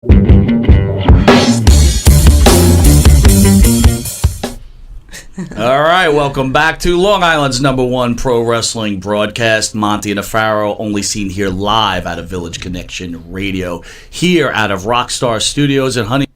All right, welcome back to Long Island's #1 pro wrestling broadcast. Monty and Afaro, only seen here live out of Village Connection Radio, here out of Rockstar Studios in Honey.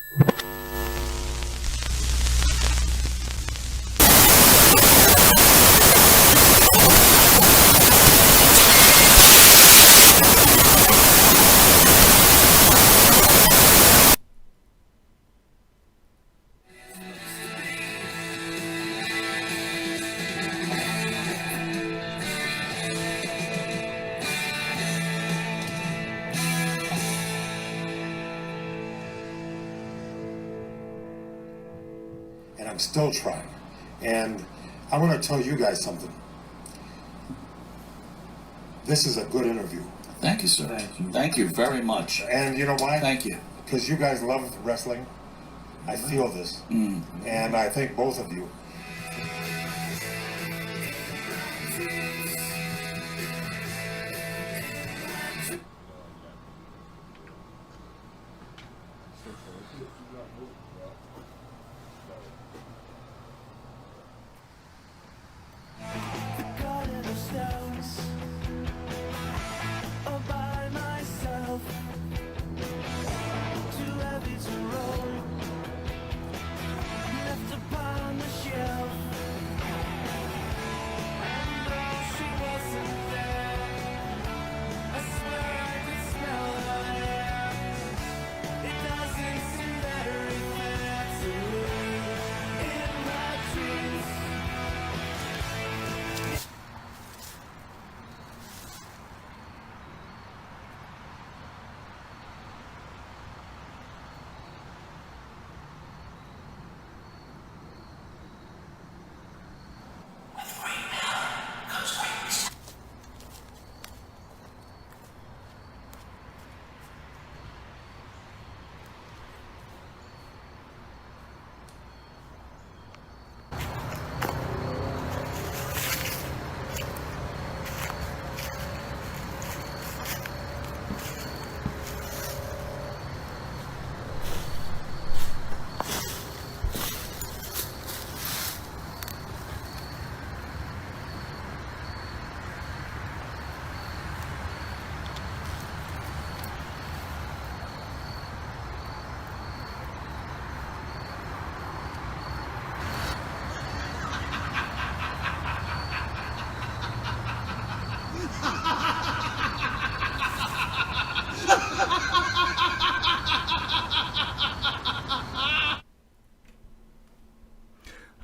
And I'm still trying. And I want to tell you guys something. This is a good interview. Thank you, sir. Thank you very much. And you know why? Thank you. Because you guys love wrestling. I feel this. And I think both of you.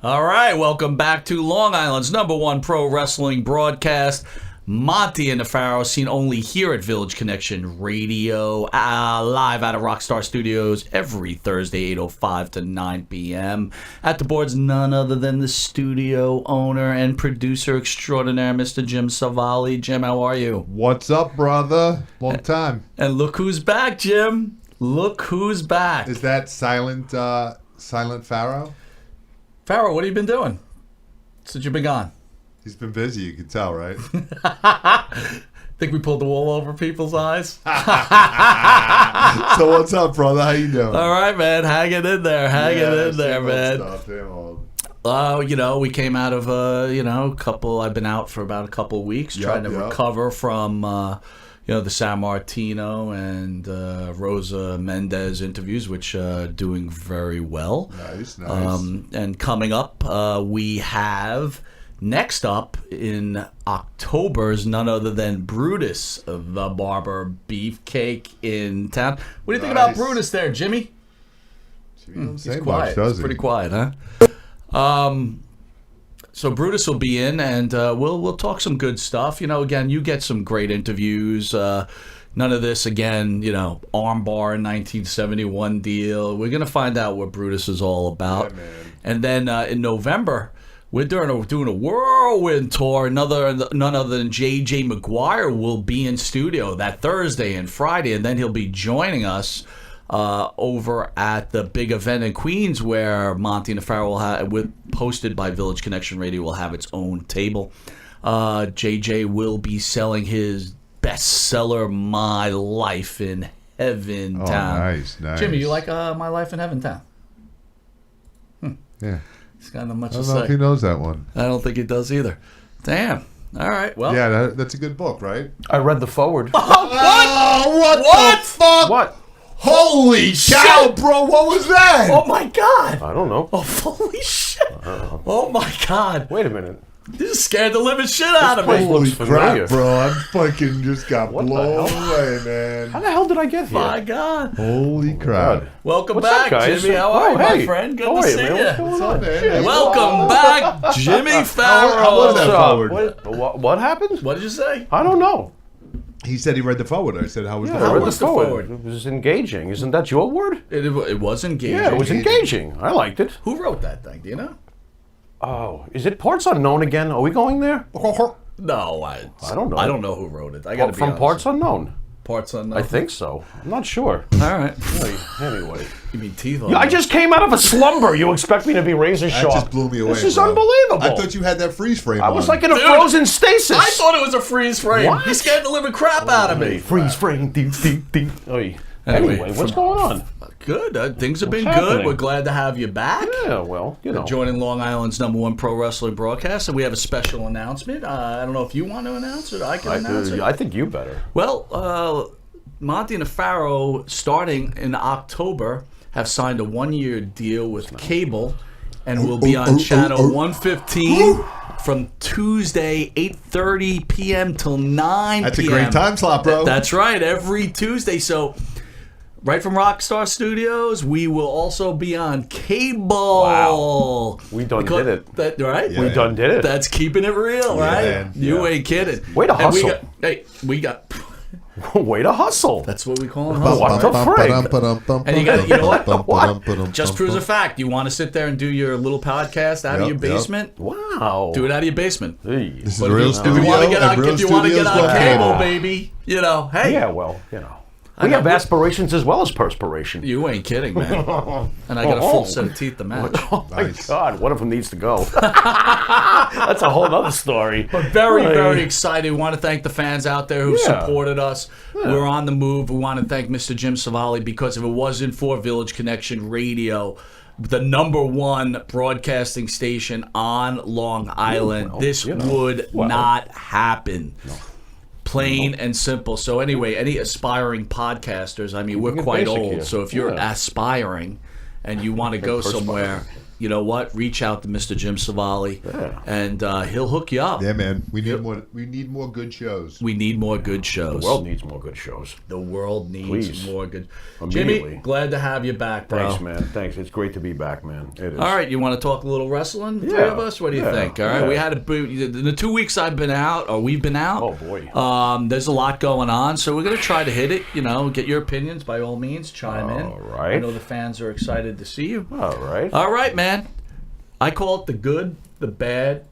All right, welcome back to Long Island's #1 pro wrestling broadcast. Monty and Afaro, seen only here at Village Connection Radio, live out of Rockstar Studios every Thursday, 8:05 to 9 p.m. At the boards, none other than the studio owner and producer extraordinaire, Mr. Jim Savali. Jim, how are you? What's up, brother? Long time. And look who's back, Jim. Look who's back. Is that Silent Pharaoh? Farrell, what have you been doing since you've been gone? He's been busy, you can tell, right? Think we pulled the wool over people's eyes? So what's up, brother? How you doing? All right, man. Hanging in there. Man. Stuff, same old. We came out of, I've been out for about a couple of weeks trying to recover from, the San Martino and Rosa Mendez interviews, which are doing very well. Nice. And coming up, we have... Next up in October is none other than Brutus, the Barber Beefcake in town. What do you think about Brutus there, Jimmy? He's quiet. He's pretty quiet, huh? So Brutus will be in, and we'll talk some good stuff. Again, you get some great interviews. None of this, again, armbar 1971 deal. We're going to find out what Brutus is all about. Yeah, man. And then in November... We're doing a whirlwind tour. None other than J.J. McGuire will be in studio that Thursday and Friday, and then he'll be joining us over at the big event in Queens where Monty and the Pharaoh will have, hosted by Village Connection Radio, will have its own table. JJ will be selling his bestseller, My Life in Heaventown. nice. Jimmy, you like My Life in Heaventown? Yeah. He's got not much I to don't know if he say. knows that one. I don't think he does either. Damn. All right. Well. Yeah, that's a good book, right? I read the forward. What the fuck? What? Holy cow, bro! What was that? Oh my God. I don't know. Oh, holy shit. Oh my God. Wait a minute. You just scared the living shit out of place me. Holy looks familiar. crap, bro! I fucking just got What the blown hell? away, How man. the hell did I get here? My God. Holy crap! Welcome What's back, up, guys? Jimmy. How are you, my hey. friend? Good How to are you, see man? What's you. going on? Man, Welcome back, Jimmy Farrow. how was that What's up? forward? What happened? What did you say? I don't know. He said he read the forward. I said, how was Yeah, the I read forward? the was the forward. forward? It was engaging. Isn't that your word? It was engaging. Yeah, it was engaging. I liked it. Who wrote that thing? Do you know? Oh, is it Parts Unknown again? Are we going there? No, I don't know. I don't know who wrote it. I got to be From honest. Parts Unknown. Parts unknown. I think so. I'm not sure. All right. Anyway. You mean teeth on Yeah, I me. just came out of a slumber. You expect me to be razor That sharp? just blew me away. This is bro. unbelievable. I thought you had that freeze frame. I was on. like in a Dude, frozen stasis. I thought it was a freeze frame. What? He scared the living crap out of me. Freeze frame. Ding, ding, ding. Oy. Anyway, Anyway, what's from- going on? Good. Things have been happening? good. We're glad to have you back. Yeah, well, you know. Joining Long Island's #1 pro wrestling broadcast, and we have a special announcement. I don't know if you want to announce it. I can announce it. I think you better. Well, Monty and the Pharaoh, starting in October, have signed a 1-year deal with cable, and will be on channel 115 from Tuesday 8:30 p.m. till 9 That's a p.m. great time slot, bro. That's right, every Tuesday. So, right from Rockstar Studios, we will also be on cable. Wow. We done did it. Right? Yeah. We done did it. That's keeping it real, right? man. You ain't kidding. Way to And hustle. we got. Way to hustle. That's what we call it. What the frig? And you got, you know what? Just Just proves a fact. You want to sit there and do your little podcast out of Yep, your yep. basement? Wow. Do it out of your basement. Hey. This is But real if studio. you want to get on, and real if you want to get studios on go cable, baby, you know, hey, Yeah, well, you know. We have aspirations as well as perspiration. you ain't kidding, man. And I got a full set of teeth to match. Oh my Nice. God, one of them needs to go. That's a whole other story. But very, Hey. very excited. We want to thank the fans out there who Yeah. supported us. We're on the move. We want to thank Mr. Jim Savali, because if it wasn't for Village Connection Radio, the #1 broadcasting station on Long Island, well, this you know. would Well. not happen. Plain and simple. So anyway, any aspiring podcasters, I mean, we're it quite basic old. here. So if you're Yeah. aspiring and you want to go somewhere, you know what? Reach out to Mr. Jim Savali, Yeah. and he'll hook you up. Yeah, man. We need more. We need more good shows. We need more good shows. The world needs more good shows. The world needs Please. more good. Immediately. Jimmy, glad to have you back, bro. Thanks, man. Thanks. It's great to be back, man. It is. All right, you want to talk a little wrestling, the three Yeah. of us? What do you Yeah. think? All right, Yeah. we had in the 2 weeks I've been out, or we've been out. Oh, boy. There's a lot going on, so we're gonna try to hit it. You know, get your opinions by all means. Chime in. All right. I know the fans are excited to see you. All right. All right, man. I call it the good, the bad,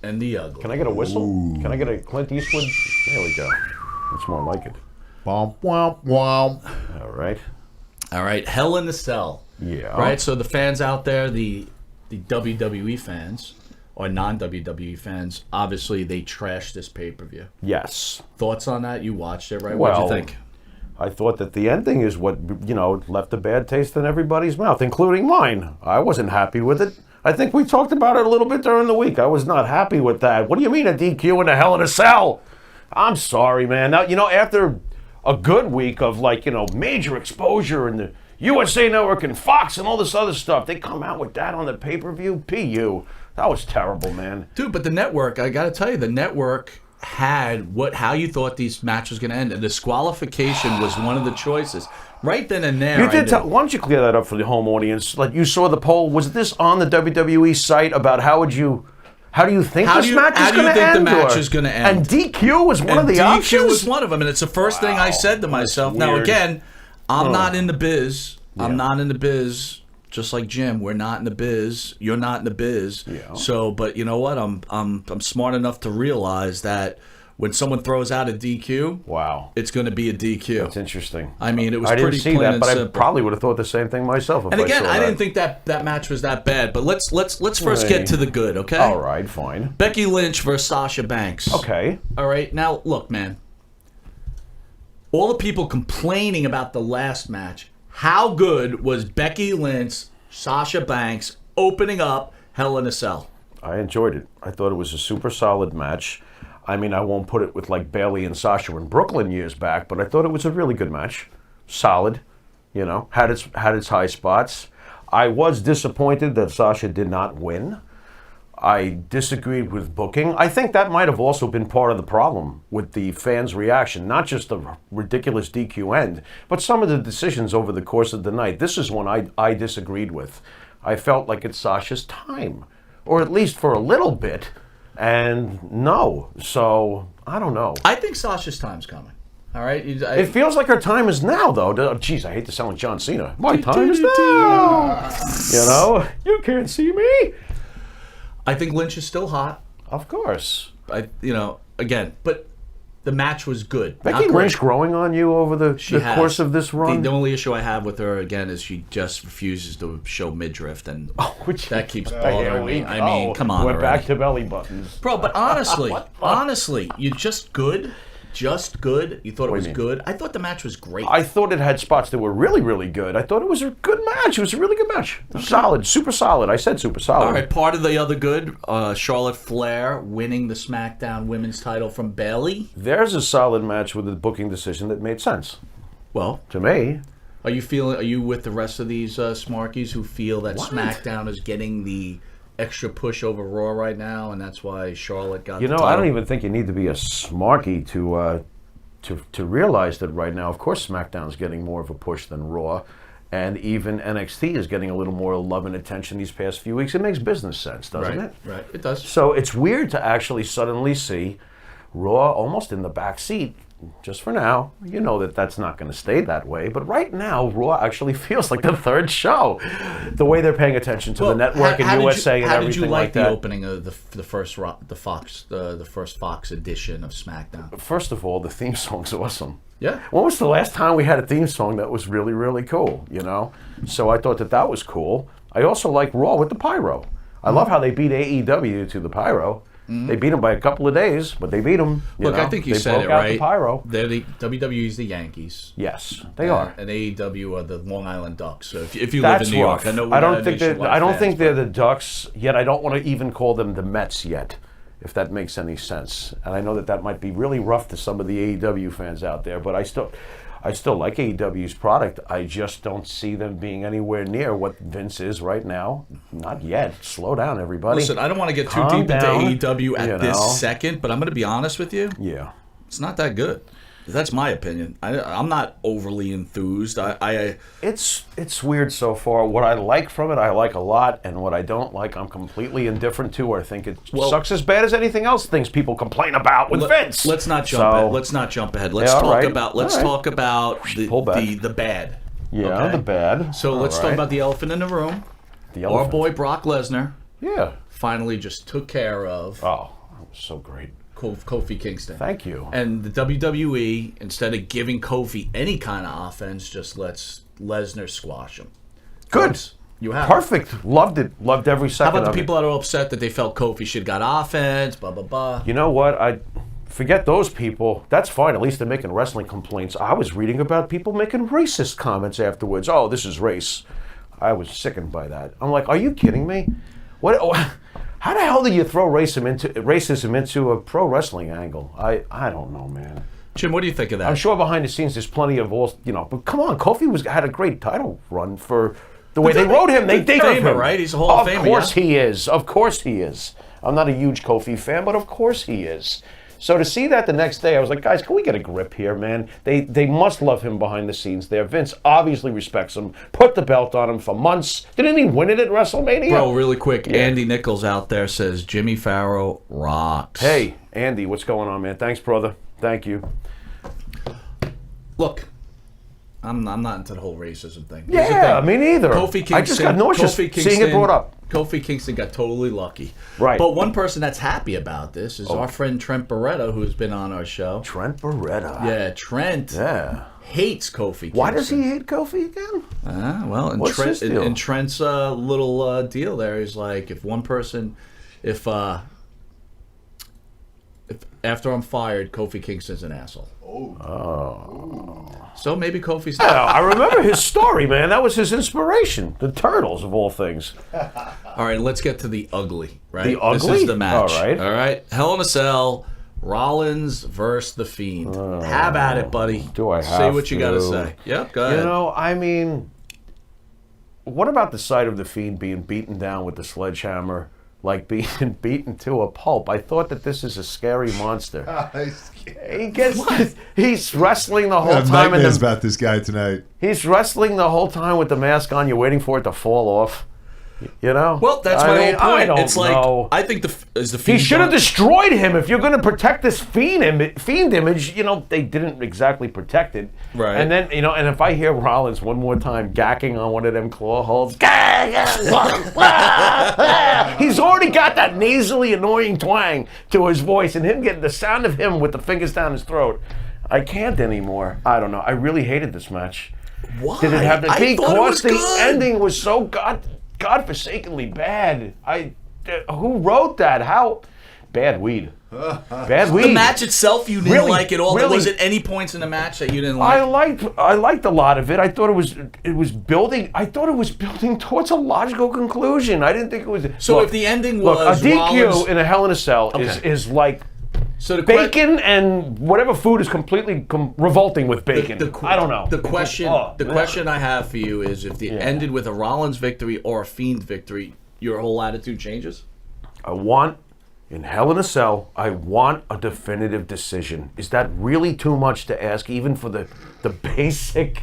and the ugly. Can I get a whistle? Can I get a Clint Eastwood? There we go. It's more like it. Womp, womp, womp. All right. All right, Hell in the Cell. Yeah. Right, so the fans out there, the WWE fans or non-WWE fans, obviously they trashed this pay-per-view. Yes. Thoughts on that? You watched it, right? Well, What'd you think? I thought that the ending is what, left a bad taste in everybody's mouth, including mine. I wasn't happy with it. I think we talked about it a little bit during the week. I was not happy with that. What do you mean a DQ in the Hell in a Cell? I'm sorry, man. Now, after a good week of, major exposure in the USA Network and Fox and all this other stuff, they come out with that on the pay-per-view? PU. That was terrible, man. Dude, but the network, I got to tell you, the network had how you thought these matches was going to end. And disqualification was one of the choices. Right then and there. You did. Why don't you clear that up for the home audience? Like, you saw the poll. Was this on the WWE site about how do you think this match is going to end? How do you think the match is going to end? And DQ was one of the DQ options. was one of them, and it's the first thing I said to myself. Now, weird. again, I'm not in the biz. I'm not in the biz. Just like Jim, we're not in the biz. You're not in the biz. Yeah. So, but you know what? I'm smart enough to realize that when someone throws out a DQ, Wow, it's going to be a DQ. that's interesting. I mean, it was I didn't pretty see plain that, and but I simple. probably would have thought the same thing myself. If And again, saw I didn't that. think that match was that bad. But let's first Hey. get to the good, okay? All right, fine. Becky Lynch versus Sasha Banks. Okay. All right. Now, look, man. all the people complaining about the last match, how good was Becky Lynch, Sasha Banks opening up Hell in a Cell? I enjoyed it. I thought it was a super solid match. I mean, I won't put it with like Bayley and Sasha in Brooklyn years back, but I thought it was a really good match. Solid, had its high spots. I was disappointed that Sasha did not win. I disagreed with booking. I think that might have also been part of the problem with the fans' reaction, not just the ridiculous DQ end, but some of the decisions over the course of the night. This is one I disagreed with. I felt like it's Sasha's time, or at least for a little bit. And no, so I don't know. I think Sasha's time's coming. All right? It feels like her time is now, though. Jeez, I hate to sound like John Cena. My time is now. You can't see me. I think Lynch is still hot. Of course. Again, but the match was good. Becky Lynch growing on you over the course of this run? The only issue I have with her, again, is she just refuses to show midriff, and that keeps bothering me. I mean, come on. We're back to belly buttons. Bro, but honestly, you're just good. Just good. You thought it was good. I thought the match was great. I thought it had spots that were really, really good. I thought it was a good match. It was a really good match. Solid. Super solid. I said super solid. All right, part of the other good, Charlotte Flair winning the SmackDown Women's title from Bayley. There's a solid match with a booking decision that made sense. Well, to me. Are you with the rest of these smarkies who feel that SmackDown is getting the extra push over Raw right now, and that's why Charlotte got the title? I don't even think you need to be a smarky to realize that right now, of course, SmackDown's getting more of a push than Raw, and even NXT is getting a little more love and attention these past few weeks. It makes business sense, doesn't it? Right, it does. So it's weird to actually suddenly see Raw almost in the back seat. Just for now, that's not going to stay that way. But right now, Raw actually feels like the third show. The way they're paying attention to the network and USA and everything like that. How did you like the opening of the first Fox edition of SmackDown? First of all, the theme song's awesome. Yeah. When was the last time we had a theme song that was really, really cool? So I thought that was cool. I also like Raw with the pyro. I love how they beat AEW to the pyro. They beat them by a couple of days, but they beat them. Look, I think you said it right. The pyro. WWE's the Yankees. Yes, they are. And AEW are the Long Island Ducks. So if you live in New York, I know. I don't think they're the Ducks yet. I don't want to even call them the Mets yet, if that makes any sense. And I know that might be really rough to some of the AEW fans out there, but I still like AEW's product. I just don't see them being anywhere near what Vince is right now. Not yet. Slow down, everybody. Listen, I don't want to get too deep into AEW at this second, but I'm going to be honest with you. Yeah. It's not that good. That's my opinion. I'm not overly enthused. It's weird so far. What I like from it, I like a lot, and what I don't like, I'm completely indifferent to. Or think it sucks as bad as anything else. Things people complain about with Vince. Let's not jump ahead. Let's talk about. Talk about the bad. Yeah, okay? The bad. So let's talk about the elephant in the room. Our boy Brock Lesnar. Yeah. Finally, just took care of. Oh, that was so great. Kofi Kingston. Thank you. And the WWE, instead of giving Kofi any kind of offense, just lets Lesnar squash him. Good. You have perfect. Loved it. Loved every second. How about the people that are upset that they felt Kofi should got offense? Blah blah blah. You know what? I forget those people. That's fine. At least they're making wrestling complaints. I was reading about people making racist comments afterwards. Oh, this is race. I was sickened by that. I'm like, are you kidding me? What? How the hell do you throw racism into a pro wrestling angle? I don't know, man. Jim, what do you think of that? I'm sure behind the scenes there's plenty of but come on, Kofi had a great title run for the way they wrote him. They think of him, right? He's a Hall of Famer. Of course he is. Of course he is. I'm not a huge Kofi fan, but of course he is. So to see that the next day, I was like, guys, can we get a grip here, man? They must love him behind the scenes there. Vince obviously respects him, put the belt on him for months. Didn't he win it at WrestleMania? Bro, really quick, Andy Nichols out there says Jimmy Farrow rocks. Hey, Andy, what's going on, man? Thanks, brother. Thank you. Look, I'm not into the whole racism thing. Yeah, me neither. Kofi Kingston, I just got nauseous seeing it brought up. Kofi Kingston got totally lucky. Right. But one person that's happy about this is our friend Trent Barretta, who's been on our show. Trent Barretta. Yeah, Trent hates Kofi Kingston. Why does he hate Kofi again? Well, in Trent's little deal there, he's like, if after I'm fired, Kofi Kingston's an asshole. So maybe Kofi's Yeah, not. I remember his story, man. That was his inspiration. The Turtles, of all things. All right, let's get to the ugly, right? The This ugly? is the match. All right. All right. Hell in a Cell, Rollins versus The Fiend. Have at it, buddy. Do I Say have what you got to to? say. Yep, go ahead. You know, I mean, what about the sight of the Fiend being beaten down with the sledgehammer, like being beaten to a pulp? I thought that this is a scary monster. He gets, he's wrestling the I whole have time, and nightmares about this guy tonight. he's wrestling the whole time with the mask on. You're waiting for it to fall off. You know? Well, that's I my mean, whole point. I don't It's like, know. I think is the He Fiend. should have done- destroyed him. If you're going to protect this fiend image, you know, they didn't exactly protect it. Right. And then, you know, and if I hear Rollins one more time gacking on one of them claw holds, he's already got that nasally, annoying twang to his voice, and him getting the sound of him with the fingers down his throat. I can't anymore. I don't know. I really hated this match. Why? Did it have to? I thought it Because was the good. ending was so godforsakenly bad. Who wrote that? How bad weed? Bad weed. The match itself, you didn't Really? like at all. There Really? wasn't any points in the match that you didn't I like. liked a lot of it. I thought it was building. I thought it was building towards a logical conclusion. I didn't think it was. So look, if the ending look, was a DQ Rollins, in a Hell in a Cell Okay. is like so the bacon and whatever food is completely revolting with bacon. I don't know. The question, Oh, the question I have for you is, if it ended with a Rollins victory or a Fiend victory, your whole attitude changes. I want, in Hell in a Cell, I want a definitive decision. Is that really too much to ask, even for the basic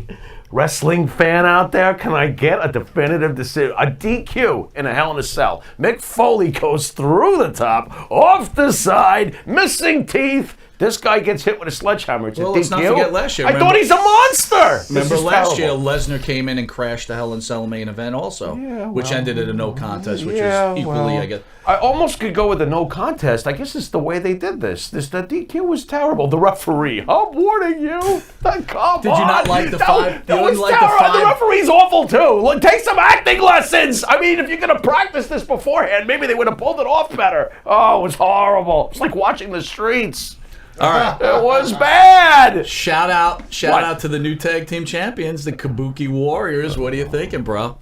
wrestling fan out there? Can I get a definitive decision? A DQ in a Hell in a Cell. Mick Foley goes through the top, off the side, missing teeth. This guy gets hit with a sledgehammer. It's Well, a let's DQ. not forget last year. I Remember- thought he's a monster. Remember This is last year, terrible. Lesnar came in and crashed the Hell in a Cell main event also, which well, ended in a no contest, which Yeah, is equally, well, I guess. I almost could go with a no contest. I guess it's the way they did this. The DQ was terrible. The referee, I'm warning you. Come Did you not like the five- That you was didn't like the terrible. five- The referee's awful too. Look, take some acting lessons. I mean, if you're gonna practice this beforehand, maybe they would have pulled it off better. Oh, it was horrible. It's like watching the streets. All right. It was bad. Shout out What? to the new tag team champions, the Kabuki Warriors. What are you thinking, bro?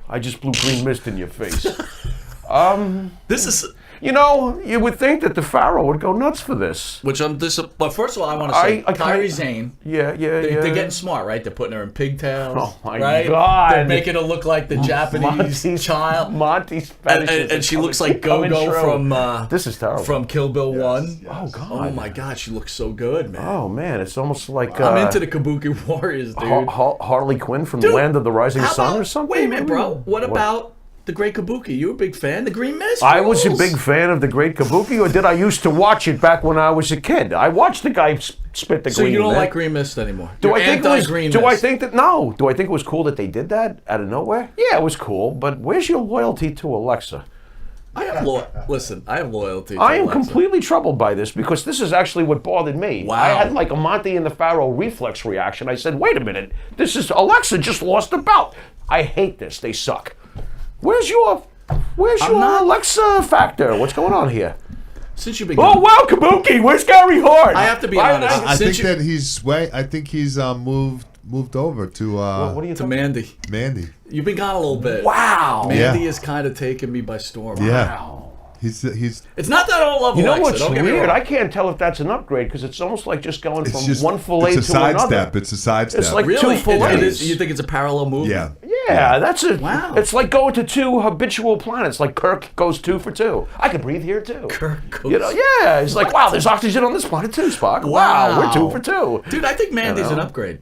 I just blew green mist in your face. This is You know, you would think that the Pharaoh would go nuts for this. which I'm but first of all, I want to say I Kairi kinda- Sane. Yeah. They're getting smart, right? They're putting her in pigtails. Oh, my right? God. They're making her look like the Japanese child. Monty's And she looks like Go-Go from This is terrible. from Kill Bill 1. Oh God. Oh my God, she looks so good, man. Oh man, it's almost like I'm into the Kabuki Warriors, dude. Harley Quinn from Dude, Land of the Rising How Sun about- or something. Wait a minute, bro. What about the Great Kabuki? You a big fan? The Green Mist? I was a rules. big fan of the Great Kabuki, or did I used to watch it back when I was a kid? I watched the guy spit the So green. you don't man. like Green Mist anymore? Do You're I think it was? anti-Green Do I Mist. think that? No. Do I think it was cool that they did that out of nowhere? Yeah, it was cool. But where's your loyalty to Alexa? I have listen, I have loyalty to I am Alexa. completely troubled by this because this is actually what bothered me. Wow. I had like a Monty and the Pharaoh reflex reaction. I said, wait a minute, this is Alexa just lost the belt. I hate this. They suck. Where's your not- Alexa factor? What's going on here? Since you've been Oh wow, Kabuki, where's Gary Hart? I have to be honest. I think Since you- that he's moved over to What do you to think? Mandy. Mandy. You've been gone a little bit. Wow. Mandy Yeah. has kind of taken me by storm. Yeah. He's It's not that I don't love You know Alexa. what's don't get me weird? wrong. I can't tell if that's an upgrade because it's almost like just going it's from just one fillet it's a to another. sidestep. It's a sidestep. It's like Really? two fillets. You think it's a parallel move? yeah. Yeah, that's it. Wow. It's like going to two habitual planets. Like Kirk goes 2 for 2. I could breathe here too. Kirk goes- You know, yeah. It's like, wow, there's oxygen on this planet too, Spock. Wow, we're 2 for 2. Dude, I think Mandy's an upgrade.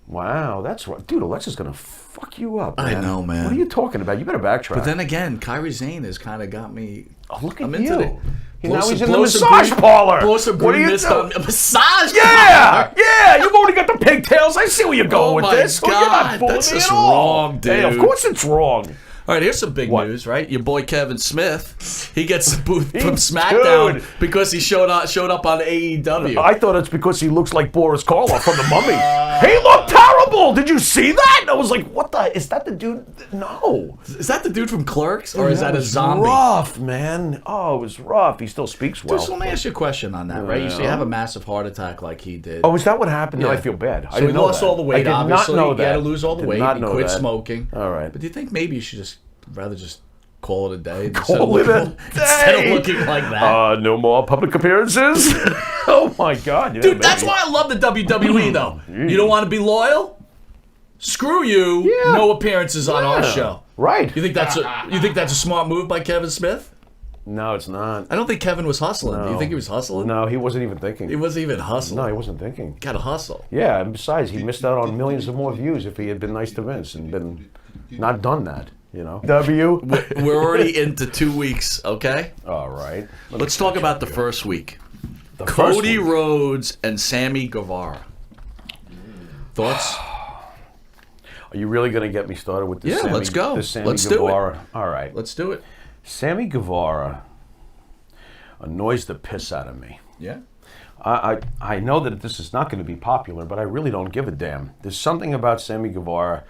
Wow, that's right. Dude, Alexa's gonna fuck you up. I Man. know, man. What are you talking about? You better backtrack. But then again, Kyrie Zane has kind of got me. oh, look at I'm you. into it. Now he's in the Blow some massage green- parlor. Blow some What are green you mist doing? on a massage Yeah, parlor. yeah. You've already got the pigtails. I see where you're going Oh with my this. Oh, you're God, not fooling that's me just at all. wrong, Hey, of dude. course it's wrong. All right, here's some big What? news, right? Your boy Kevin Smith, he gets booed from Dude. SmackDown because he showed up on AEW. I thought it's because he looks like Boris Karloff from The Mummy. He looked terrible. Did you see that? I was like, what the? Is that the dude? No. Is that the dude from Clerks, or is that a was zombie? rough, man. Oh, it was rough. He still speaks well. So let me ask you a question on that, right? You say you have a massive heart attack like he did. Oh, is that what happened? No, Yeah. I feel bad. I So didn't he know lost that. all the weight, I did obviously. not know He that. had to lose all the Did weight. not He know quit that. smoking. All right. But do you think maybe you should just rather just call it a day? Call it a Instead of day. looking like that. No more public appearances. Oh my God, yeah, Dude, that's maybe. why I love the WWE, though. You don't want to be loyal? Screw you. Yeah. No appearances on our Yeah. show. Right. You think that's a smart move by Kevin Smith? No, it's not. I don't think Kevin was hustling. Do you think he was hustling? No, he wasn't even thinking. He wasn't even hustling. No, he wasn't thinking. Gotta hustle. Yeah, and besides, he missed out on millions of more views if he had been nice to Vince and been not done that. You know. W. We're already into 2 weeks, okay? All right. Let's talk about the first week. The Cody first one. Rhodes and Sammy Guevara. Thoughts? Are you really going to get me started with this? Yeah, Sammy, let's go. This Sammy Let's do it. Guevara? All right. Let's do it. Sammy Guevara annoys the piss out of me. Yeah. I know that this is not going to be popular, but I really don't give a damn. There's something about Sammy Guevara,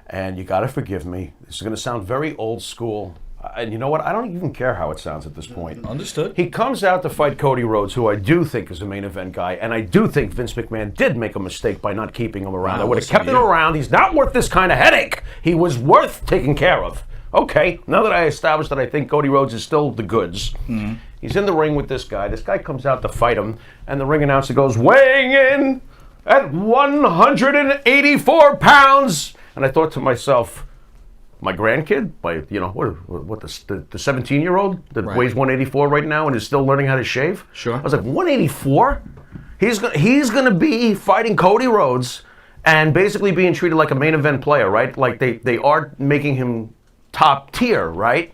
and you got to forgive me. This is going to sound very old school. And you know what? I don't even care how it sounds at this point. Understood. He comes out to fight Cody Rhodes, who I do think is a main event guy, and I do think Vince McMahon did make a mistake by not keeping him around. I would have listen kept to him you. around. He's not worth this kind of headache. He was worth taking care of. Okay, now that I established that I think Cody Rhodes is still the goods, he's in the ring with this guy. This guy comes out to fight him, and the ring announcer goes, weighing in at 184 pounds. And I thought to myself, my grandkid, what the 17-year-old that Right. weighs 184 right now and is still learning how to shave? Sure. I was like, 184? He's gonna be fighting Cody Rhodes and basically being treated like a main event player, right? Like they are making him top tier, right?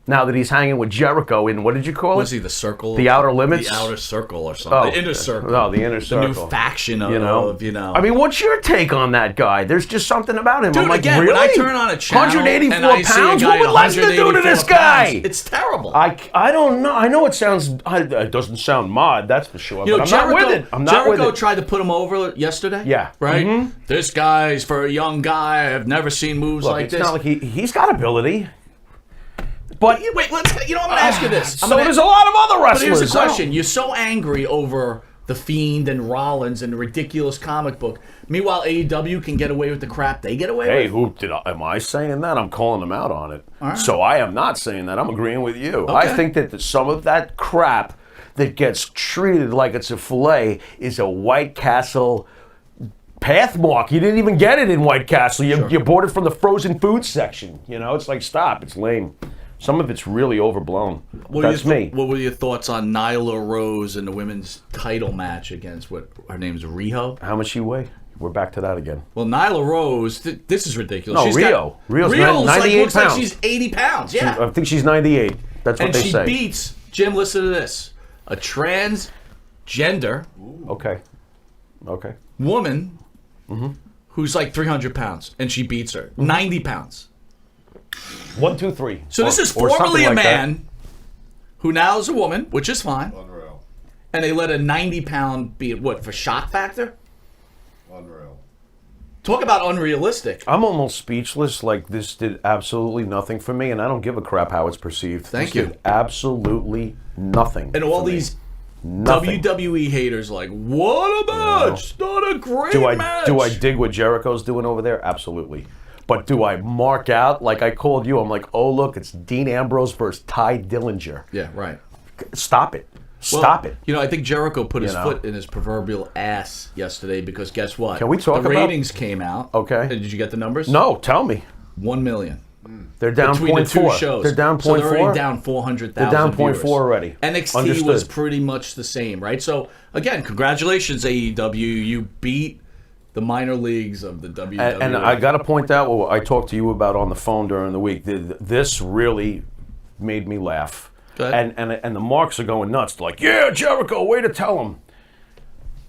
Now that he's hanging with Jericho in, what did you call Was it? he the circle? The Outer Limits? The outer circle or something. The inner circle. No, the inner The circle. new faction of, I mean, what's your take on that guy? There's just something about him. Dude, I'm like, again, really? when I turn on a channel 184 and I see a pounds? guy What would at Lesnar do to this 184 guy? pounds, it's terrible. I don't know. I know it sounds. It doesn't sound mod, that's for sure. You know, but I'm not with it. I'm not with Jericho it. tried to put him over yesterday. Yeah. Right? This guy's, for a young guy, I've never seen moves Look, like it's this. not like he's got ability. But Wait, I'm going to ask you this. so there's a lot of other But wrestlers. here's the question. You're so angry over The Fiend and Rollins and the ridiculous comic book. Meanwhile, AEW can get away with the crap they get away Hey, with. am I saying that? I'm calling them out on it. right. So I am not saying that. I'm agreeing with you. I Okay. think that some of that crap that gets treated like it's a fillet is a White Castle path mark. You didn't even get it in White Castle. You bought it from the frozen food section. You know, it's like, stop. It's lame. Some of it's really overblown. That's me. What were your thoughts on Nyla Rose and the women's title match against what her name's Riho? How much she weigh? We're back to that again. Well, Nyla Rose, this is ridiculous. No, She's Rio. Rio's Rio's 98 looks like pounds. she's 80 pounds. Yeah. I think she's 98. That's what And they she say. beats, Jim, listen to this, a transgender Okay. woman Mm-hmm. who's like 300 pounds, and she beats her. 90 pounds. 1, 2, 3. So this is Or something formerly a like that. man who now is a woman, which is fine. Unreal. And they let a 90-pound be what, for shock factor? Unreal. Talk about unrealistic. I'm almost speechless. Like, this did absolutely nothing for me, and I don't give a crap how it's perceived. Thank This you. did absolutely nothing. And all for me. these Nothing. WWE haters like, what a match! Not a great match! Do I dig what Jericho's doing over there? Absolutely. But do I mark out like I called you? I'm like, oh look, it's Dean Ambrose versus Ty Dillinger. Yeah, right. Stop it. Well, Stop it. You know, I think Jericho put his know. foot in his proverbial ass yesterday because guess what? Can we talk the about- ratings came out. Okay. And did you get the numbers? No, tell me. 1 million. They're down Between the 0.4. two shows. They're down So 0.4. they're already down 400,000 They're down 0.4 viewers. already. NXT Understood. was pretty much the same, right? So, again, congratulations, AEW. You beat the minor leagues of the WWE. And I got to point out what I talked to you about on the phone during the week. This really made me laugh. Go ahead. And the marks are going nuts. They're like, yeah, Jericho, way to tell him.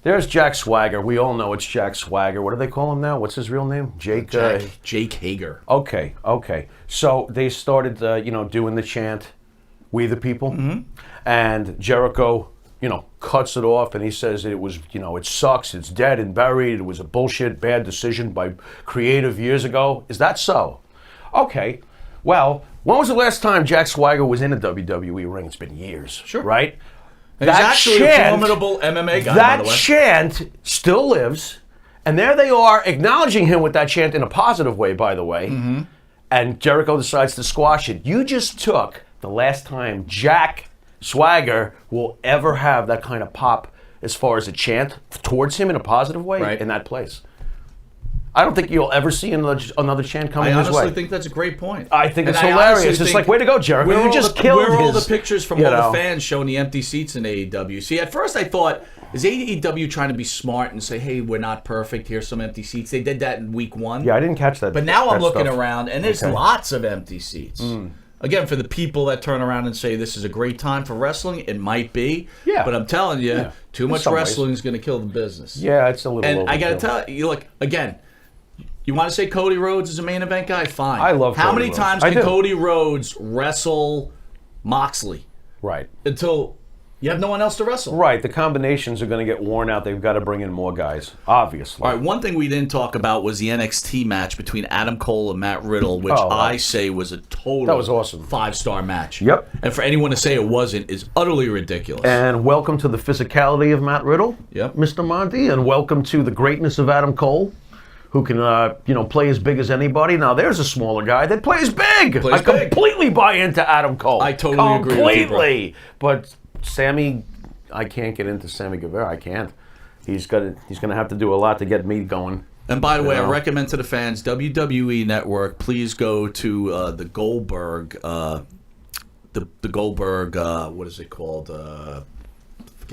There's Jack Swagger. We all know it's Jack Swagger. What do they call him now? What's his real name? Jake. Jake Hager. Okay. So they started, doing the chant, "We the People," and Jericho cuts it off, and he says it was, it sucks, it's dead and buried, it was a bullshit, bad decision by creative years ago. Is that so? Okay. Well, when was the last time Jack Swagger was in a WWE ring? It's been years. Sure. Right? And he's actually a formidable MMA guy, by That the way. chant still lives, and there they are acknowledging him with that chant in a positive way, by the way. Mm-hmm. And Jericho decides to squash it. You just took the last time Jack Swagger will ever have that kind of pop as far as a chant towards him in a positive way Right. in that place. I don't think you'll ever see another chant coming I his way. honestly think that's a great point. I think And it's I hilarious. honestly It's think like, way to go, Jericho. where You all just the- killed where are all his, the pictures from you all know. the fans showing the empty seats in AEW? See, at first I thought, is AEW trying to be smart and say, hey, we're not perfect, here's some empty seats? They did that in week 1. Yeah, I didn't catch that. But now I'm that looking stuff. around, and there's Okay. lots of empty seats. Again, for the people that turn around and say this is a great time for wrestling, it might be. Yeah. But I'm telling you, Yeah. too In much some ways. wrestling is going to kill the business. Yeah, it's a little And I got to overkill. tell you, look, again, you want to say Cody Rhodes is a main event guy? Fine. I love How Cody many Rhodes. times I can do. Cody Rhodes wrestle Moxley Right. until you have no one else to wrestle? Right, the combinations are going to get worn out. They've got to bring in more guys, obviously. All right, one thing we didn't talk about was the NXT match between Adam Cole and Matt Riddle, which Oh, I say was a total that was awesome. 5-star match. Yep. And for anyone to say it wasn't is utterly ridiculous. And welcome to the physicality of Matt Riddle, Yep. Mr. Monty, and welcome to the greatness of Adam Cole, who can, play as big as anybody. Now, there's a smaller guy that plays big. Plays I big. completely buy into Adam Cole. I totally agree with you, bro. Completely. But Sammy, I can't get into Sammy Guevara. I can't. He's going to have to do a lot to get me going. And by the way, I Yeah. recommend to the fans, WWE Network, please go to the Goldberg, the Goldberg, what is it called?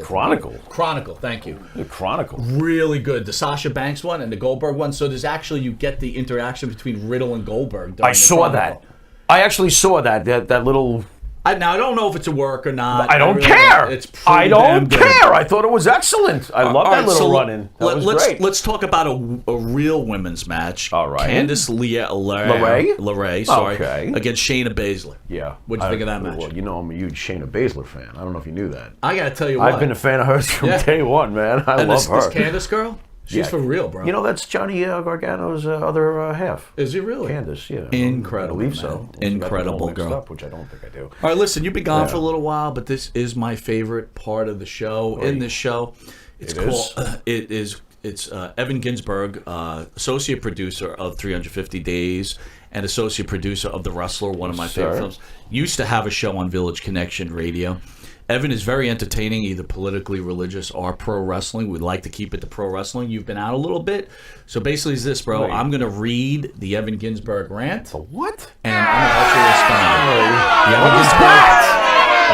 Chronicle. Chronicle, thank you. The Chronicle. Really good. The Sasha Banks one and the Goldberg one. So there's actually, you get the interaction between Riddle and Goldberg. during I the saw Chronicle. that. I actually saw that little... Now, I don't know if it's a work or not. I don't really care. don't. It's pretty I damn don't good. care. I thought it was excellent. I love All that right, little so run-in. That was great. Let's talk about a real women's match. All right. Candice LeRae, sorry, Okay. against Shayna Baszler. Yeah. What'd you think of that match? Well, I'm a huge Shayna Baszler fan. I don't know if you knew that. I got to tell you what. I've been a fan of hers from Yeah. day one, man. I and love this her. Candice girl, she's Yeah. for real, bro. That's Johnny Gargano's other half. Is he really? Candice, yeah. Incredible, I believe man. so. Unless I got Incredible them all mixed girl. Up, which I don't think I do. All right, listen, you've been gone Yeah. for a little while, but this is my favorite part of the show. In this show, it's Evan Ginsberg, associate producer of 350 Days and associate producer of The Wrestler, one of my favorite sir. films. Used to have a show on Village Connection Radio. Evan is very entertaining, either politically religious or pro wrestling. We'd like to keep it to pro wrestling. You've been out a little bit. So basically it's this, bro. Wait. I'm going to read the Evan Ginsberg rant, What? and I'm going to let you respond. The Evan Ginsberg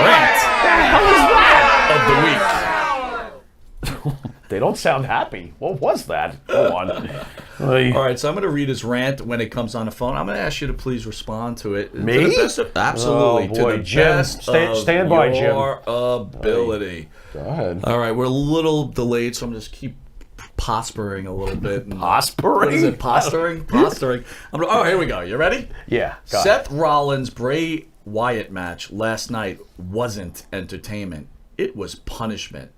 rant of the week. They don't sound happy. What was that? Go on. All right, so I'm going to read his rant when it comes on the phone. I'm going to ask you to please respond to it. Me? To the best of, absolutely. Oh, boy, to the Jim. best Stand of by, Jim. your ability. Go ahead. All right, we're a little delayed, so I'm just keep posturing a little bit. Posturing? What is it? Posturing? Posturing. Here we go. You ready? Yeah. Go ahead. Seth Rollins Bray Wyatt match last night wasn't entertainment. It was punishment.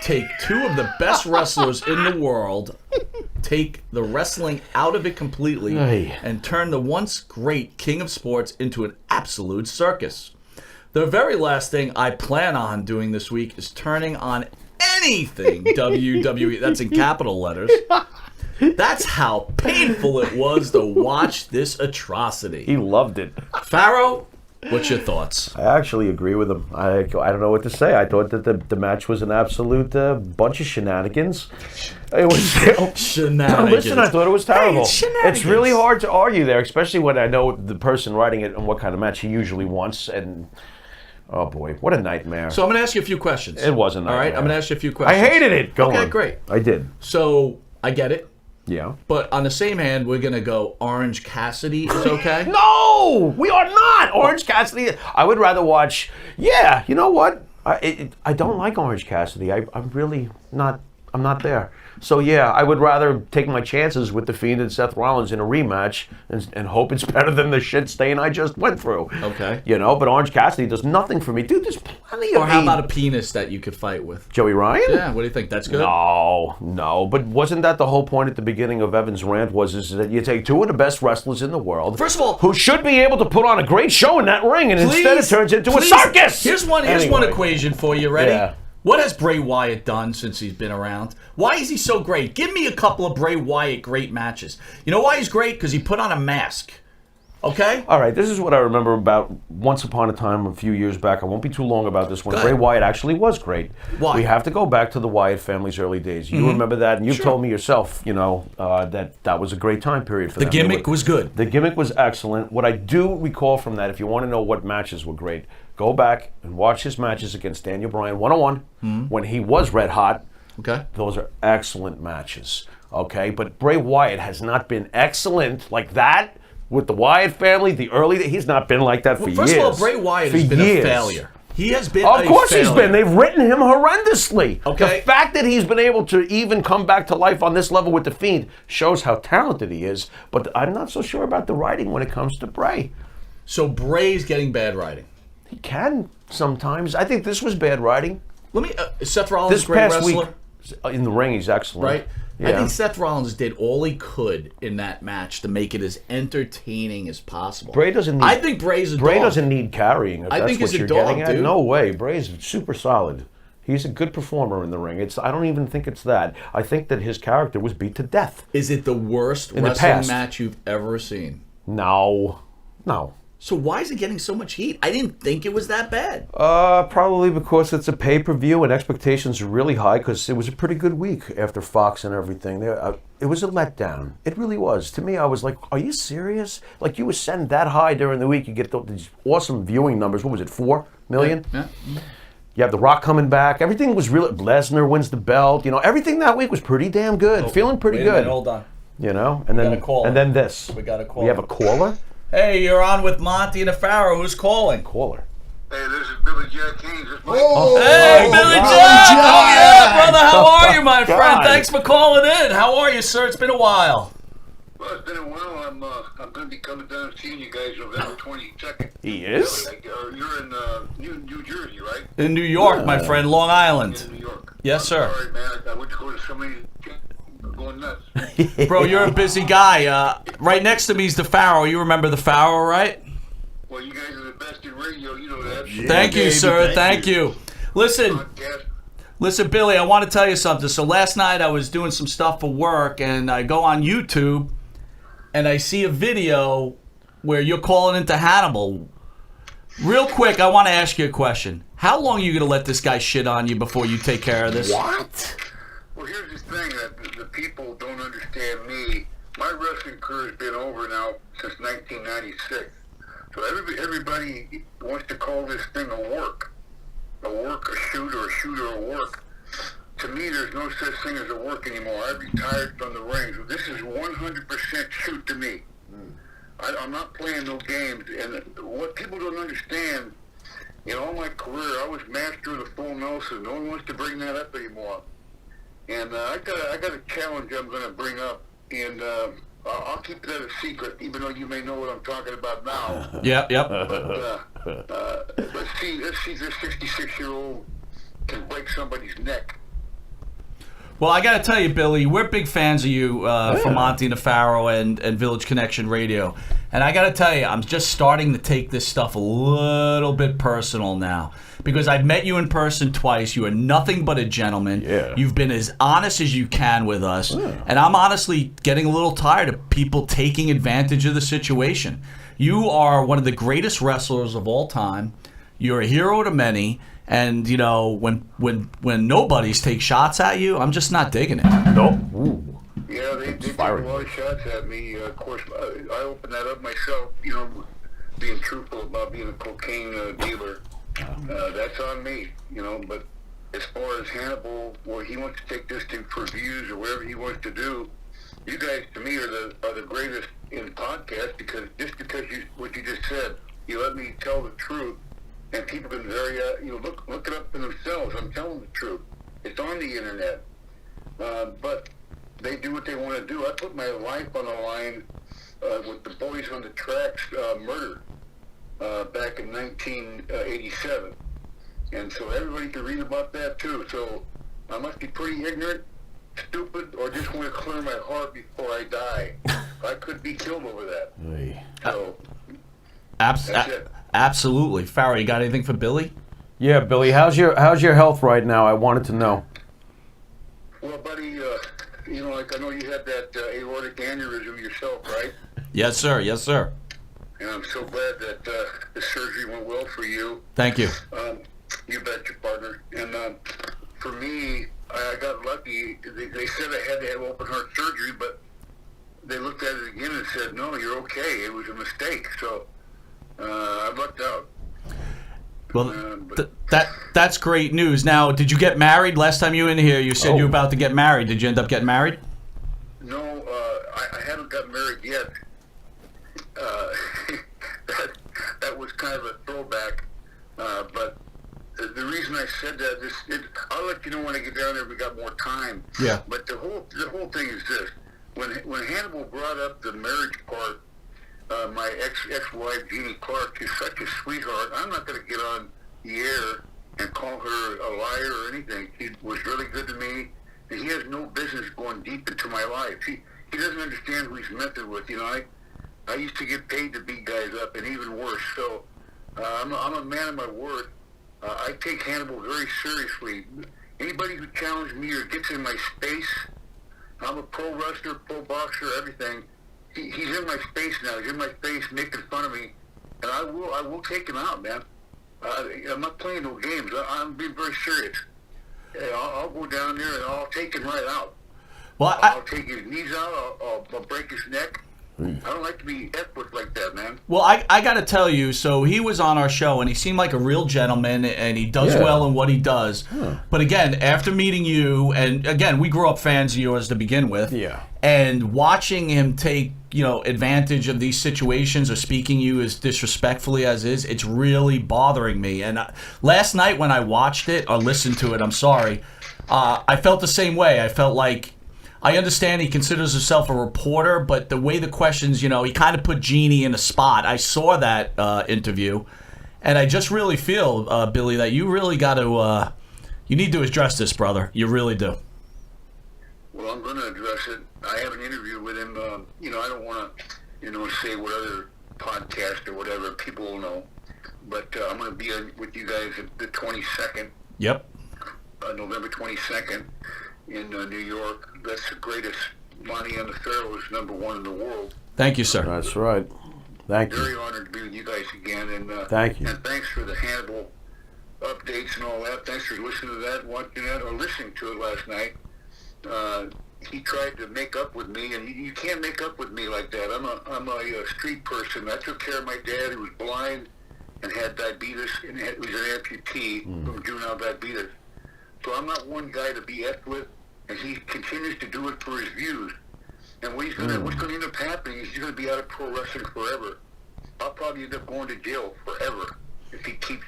Take two of the best wrestlers in the world, take the wrestling out of it completely, Aye. and turn the once great king of sports into an absolute circus. The very last thing I plan on doing this week is turning on anything WWE. That's in capital letters. That's how painful it was to watch this atrocity. He loved it. Pharaoh, what's your thoughts? I actually agree with him. I don't know what to say. I thought that the match was an absolute bunch of shenanigans. It was Shenanigans. Listen, I thought it was terrible. Hey, it's shenanigans. It's really hard to argue there, especially when I know the person writing it and what kind of match he usually wants. And oh boy, what a nightmare! So I'm going to ask you a few questions. It was a nightmare. All right, I'm going to ask you a few I questions. hated it. Go on. Okay, great. I did. So I get it. Yeah. But on the same hand, we're going to go Orange Cassidy is okay? No, we are not. Orange Cassidy. I would rather watch. Yeah, you know what? I don't like Orange Cassidy. I'm really not. I'm not there. So yeah, I would rather take my chances with The Fiend and Seth Rollins in a rematch and hope it's better than the shit stain I just went through. Okay. You know, but Orange Cassidy does nothing for me. Dude, there's plenty of Or how about a penis that you could fight with? Joey Ryan? Yeah, what do you think? That's good? No. But wasn't that the whole point at the beginning of Evan's rant is that you take two of the best wrestlers in the world, First of all, who should be able to put on a great show in that ring, and instead it turns into a please, circus. Here's one Anyway. equation for you. Ready? Yeah. What has Bray Wyatt done since he's been around? Why is he so great? Give me a couple of Bray Wyatt great matches. You know why he's great? Because he put on a mask. Okay? All right, this is what I remember about once upon a time, a few years back. I won't be too long about this one. Go Bray ahead. Wyatt actually was great. Why? We have to go back to the Wyatt family's early days. You remember that, and you've Sure. told me yourself, that was a great time period for The them. gimmick was good. The gimmick was excellent. What I do recall from that, if you want to know what matches were great, go back and watch his matches against Daniel Bryan 1-on-1 when he was red hot. Okay? Those are excellent matches. Okay, but Bray Wyatt has not been excellent like that with the Wyatt family. He's not been like that for years. First of all, Bray Wyatt has been a failure. He has been Of course a failure. he's been. They've written him horrendously. Okay. The fact that he's been able to even come back to life on this level with The Fiend shows how talented he is, but I'm not so sure about the writing when it comes to Bray. So Bray's getting bad writing. He can sometimes. I think this was bad writing. Let me. Seth Rollins is This a great past wrestler, week, in the ring, he's excellent. right? Yeah. I think Seth Rollins did all he could in that match to make it as entertaining as possible. Bray doesn't need. I think Bray's a Bray dog. doesn't need carrying. If I that's think what he's a you're dog, getting at. dude. No way. Bray's super solid. He's a good performer in the ring. I don't even think it's that. I think that his character was beat to death. Is it the worst In the wrestling past. match you've ever seen? No. So why is it getting so much heat? I didn't think it was that bad. Probably because it's a pay-per-view and expectations are really high because it was a pretty good week after Fox and everything. It was a letdown. It really was. To me, I was like, are you serious? Like, you were setting that high during the week. You get these awesome viewing numbers. What was it, 4 million? Yeah. You have The Rock coming back. Everything was really... Lesnar wins the belt. Everything that week was pretty damn good. Feeling pretty Wait a good. minute, hold on. And then got a caller. and then this. We got a caller. We have a caller? Hey, you're on with Monty and Afaro. Who's calling? Caller. Hey, this is Billy Jack Haynes. This is Mike. Hey, Billy wow. Jack! Billy Oh, Jack. yeah, brother. How are you, my friend? God. Thanks for calling in. How are you, sir? It's been a while. Well, it's been a while. I'm going to be coming down and seeing you guys November 22nd. He is? You're in New Jersey, right? In New York, my friend, Long Island. In New York. Yes, sir. Sorry, man. I went to go to so many. Going nuts. Bro, you're a busy guy. Right next to me is the Pharaoh. You remember the Pharaoh, right? Well, you guys are the best in radio. You know that. Thank you, baby, sir. thank Thank you. Listen, Podcast. Billy, I want to tell you something. So last night I was doing some stuff for work, and I go on YouTube, and I see a video where you're calling into Hannibal. Real quick, I want to ask you a question. How long are you going to let this guy shit on you before you take care of this? What? Well, here's the thing that the people don't understand me. My wrestling career has been over now since 1996. So everybody wants to call this thing a work, a shoot, or a shoot, or a work. To me, there's no such thing as a work anymore. I retired from the ring. So this is 100% shoot to me. I'm not playing no games. And what people don't understand, in all my career, I was master of the full Nelson. No one wants to bring that up anymore. And I got a challenge I'm going to bring up, and I'll keep that a secret, even though you may know what I'm talking about now. Yep. But let's see this 66-year-old can break somebody's neck. Well, I got to tell you, Billy, we're big fans of you from Monty and Pharaoh and Village Connection Radio. And I got to tell you, I'm just starting to take this stuff a little bit personal now. Because I've met you in person twice. You are nothing but a gentleman. Yeah. You've been as honest as you can with us. And I'm honestly getting a little tired of people taking advantage of the situation. You are one of the greatest wrestlers of all time. You're a hero to many. And, when nobodies take shots at you, I'm just not digging it. Nope. Ooh. Yeah, they take a Inspiring. lot of shots at me. Of course, I opened that up myself, being truthful about being a cocaine dealer. That's on me, but as far as Hannibal, where he wants to take this thing for views or whatever he wants to do, you guys, to me, are the greatest in podcast, because what you just said, you let me tell the truth, and people can look it up for themselves. I'm telling the truth. It's on the internet. But they do what they want to do. I put my life on the line with the Boys on the Tracks murder back in 1987. And so everybody can read about that too. So I must be pretty ignorant, stupid, or just want to clear my heart before I die. I could be killed over that. So that's it. Absolutely. Farrell, you got anything for Billy? Yeah, Billy, how's your health right now? I wanted to know. Well, buddy, like I know you had that aortic aneurysm yourself, right? Yes, sir. Yes, sir. And I'm so glad that the surgery went well for you. Thank you. You bet your partner. And for me, I got lucky. They said I had to have open heart surgery, but they looked at it again and said, no, you're okay. It was a mistake. So I lucked out. Well, that's great news. Now, did you get married? Last time you were in here, you said you were about to get married. Did you end up getting married? No, I haven't got married yet. That was kind of a throwback. But the reason I said that is, I'll let you know when I get down there if we got more time. Yeah. But the whole thing is this: when Hannibal brought up the marriage part, my ex-wife Jeannie Clark is such a sweetheart. I'm not going to get on the air and call her a liar or anything. She was really good to me, and he has no business going deep into my life. He doesn't understand who he's messing with. I used to get paid to beat guys up, and even worse. So I'm a man of my word. I take Hannibal very seriously. Anybody who challenges me or gets in my space, I'm a pro wrestler, pro boxer, everything. He's in my space now. He's in my space making fun of me, and I will take him out, man. I'm not playing no games. I'm being very serious. I'll go down there and I'll take him right out. Well, I'll take his knees out. I'll break his neck. I don't like to be effed with like that, man. Well, I got to tell you, so he was on our show, and he seemed like a real gentleman, and he does well in what he does. But again, after meeting you, and again, we grew up fans of yours to begin with. Yeah. And watching him take, advantage of these situations or speaking you as disrespectfully as is, it's really bothering me. And last night when I watched it, or listened to it, I'm sorry, I felt the same way. I felt like, I understand he considers himself a reporter, but the way the questions, he kind of put Jeannie in a spot. I saw that interview, and I just really feel, Billy, that you really got to, you need to address this, brother. You really do. Well, I'm going to address it. I have an interview with him. I don't want to, say what other podcast or whatever people will know, but I'm going to be with you guys at the 22nd. Yep. November 22nd. In New York. That's the greatest. Monty and the Pharaoh is #1 in the world. Thank you, sir. That's right. Thank you. Very honored to be with you guys again. And thank you. And thanks for the Hannibal updates and all that. Thanks for listening to that, watching that, or listening to it last night. He tried to make up with me, and you can't make up with me like that. I'm a street person. I took care of my dad, who was blind and had diabetes, and he was an amputee from juvenile diabetes. So I'm not one guy to be effed with, and he continues to do it for his views. And what's going to end up happening is he's going to be out of pro wrestling forever. I'll probably end up going to jail forever if he keeps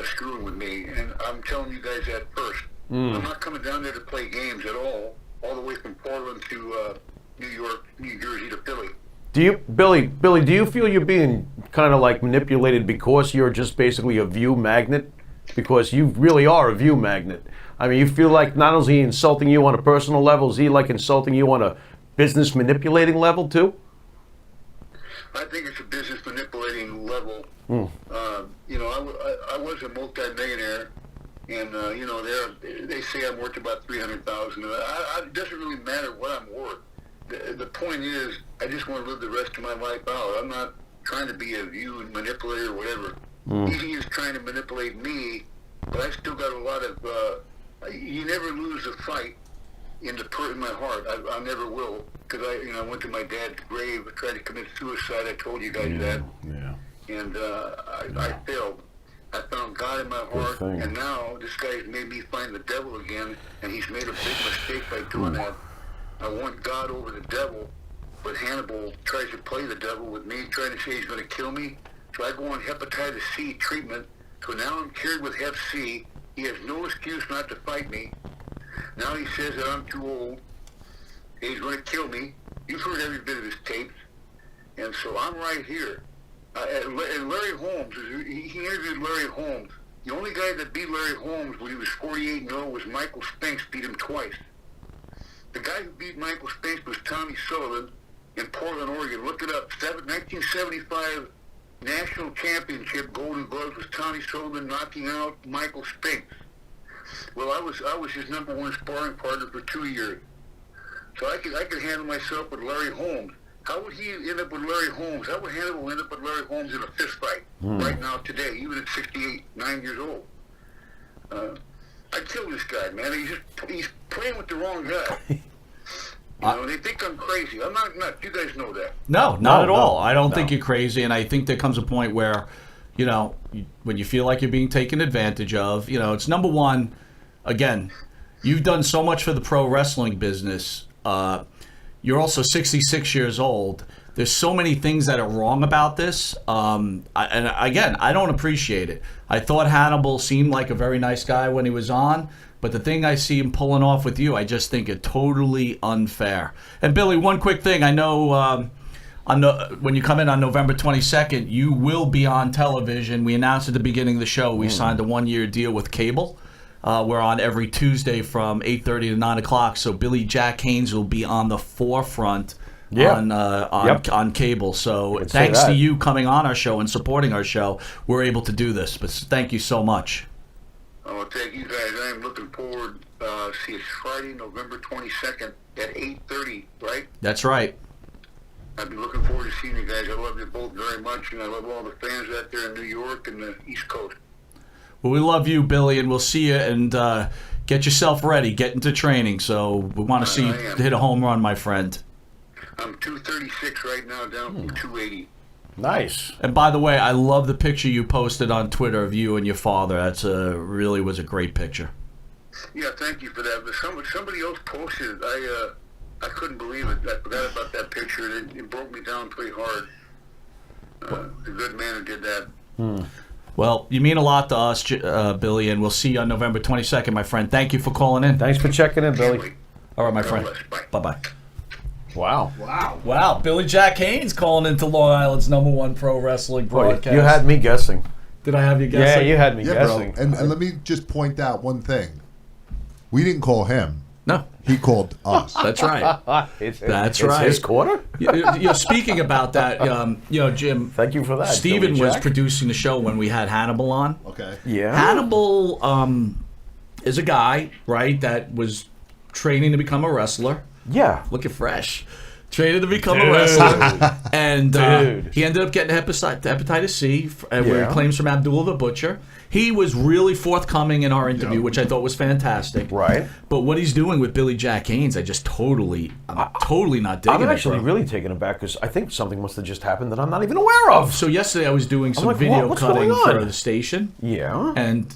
screwing with me. And I'm telling you guys that first. I'm not coming down there to play games at all the way from Portland to New York, New Jersey to Philly. Billy, do you feel you're being kind of like manipulated because you're just basically a view magnet? Because you really are a view magnet. I mean, you feel like not only is he insulting you on a personal level, is he like insulting you on a business manipulating level too? I think it's a business manipulating level. I was a multi-millionaire, and they say I'm worth about $300,000. It doesn't really matter what I'm worth. The point is, I just want to live the rest of my life out. I'm not trying to be a view manipulator or whatever. He is trying to manipulate me, but I still got a lot of. You never lose a fight in my heart. I never will, because I went to my dad's grave. I tried to commit suicide. I told you guys that. Yeah. And I failed. I found God in my heart, and now this guy's made me find the devil again, and he's made a big mistake by doing that. I want God over the devil, but Hannibal tries to play the devil with me, trying to say he's going to kill me. So I go on hepatitis C treatment. So now I'm cured with Hep C. He has no excuse not to fight me. Now he says that I'm too old. He's going to kill me. You've heard every bit of his tapes. And so I'm right here. And Larry Holmes, he interviewed Larry Holmes. The only guy that beat Larry Holmes when he was 48-0 was Michael Spinks, beat him twice. The guy who beat Michael Spinks was Tommy Sullivan in Portland, Oregon. Look it up. 1975 National Championship Golden Gloves was Tommy Sullivan knocking out Michael Spinks. Well, I was his number one sparring partner for 2 years. So I could handle myself with Larry Holmes. How would he end up with Larry Holmes? How would Hannibal end up with Larry Holmes in a fist fight right now today, even at 68, 9 years old? I'd kill this guy, man. He's playing with the wrong guy. They think I'm crazy. I'm not nuts. You guys know that. No, not at all. no, I don't no. think you're crazy, and I think there comes a point where, when you feel like you're being taken advantage of, it's number one. Again, you've done so much for the pro wrestling business. You're also 66 years old. There's so many things that are wrong about this. And again, I don't appreciate it. I thought Hannibal seemed like a very nice guy when he was on, but the thing I see him pulling off with you, I just think it totally unfair. And Billy, one quick thing. I know when you come in on November 22nd, you will be on television. We announced at the beginning of the show we signed a 1-year deal with cable. We're on every Tuesday from 8:30 to 9 o'clock. So Billy Jack Haynes will be on the forefront on cable. So thanks to you coming on our show and supporting our show, we're able to do this. But thank you so much. Oh, thank you guys. I'm looking forward. See, it's Friday, November 22nd at 8:30, right? That's right. I've been looking forward to seeing you guys. I love you both very much, and I love all the fans out there in New York and the East Coast. Well, we love you, Billy, and we'll see you. And get yourself ready. Get into training. So we want to see you hit a home run, my friend. I'm 236 right now, down from 280. Nice. And by the way, I love the picture you posted on Twitter of you and your father. That's really was a great picture. Yeah, thank you for that. But somebody else posted it. I couldn't believe it. I forgot about that picture. It broke me down pretty hard. The good man who did that. Well, you mean a lot to us, Billy, and we'll see you on November 22nd, my friend. Thank you for calling in. Thanks for checking in, Can't Billy. wait. All right, my God friend. bless. Bye. Bye-bye. Wow. Wow, Billy Jack Haynes calling into Long Island's #1 pro wrestling Boy, broadcast. you had me guessing. Did I have you Yeah, guessing? you had me Yeah, guessing. bro. And let me just point out one thing. We didn't call him. No, He called us. that's right. That's right. It's his quarter? Speaking about that, Jim, Thank you for that. Steven Billy was Jack. producing the show when we had Hannibal on. Okay. Yeah. Hannibal is a guy, right, that was training to become a wrestler. Yeah. Looking fresh. Training to become a wrestler. And Dude. he ended up getting hepatitis C, where Yeah. he claims from Abdullah the Butcher. He was really forthcoming in our interview, which I thought was fantastic. Right. But what he's doing with Billy Jack Haynes, I'm totally not digging I'm it, actually bro. really taken aback because I think something must have just happened that I'm not even aware of. So yesterday I was doing some like, video what's cutting going on? for the station. Yeah. And,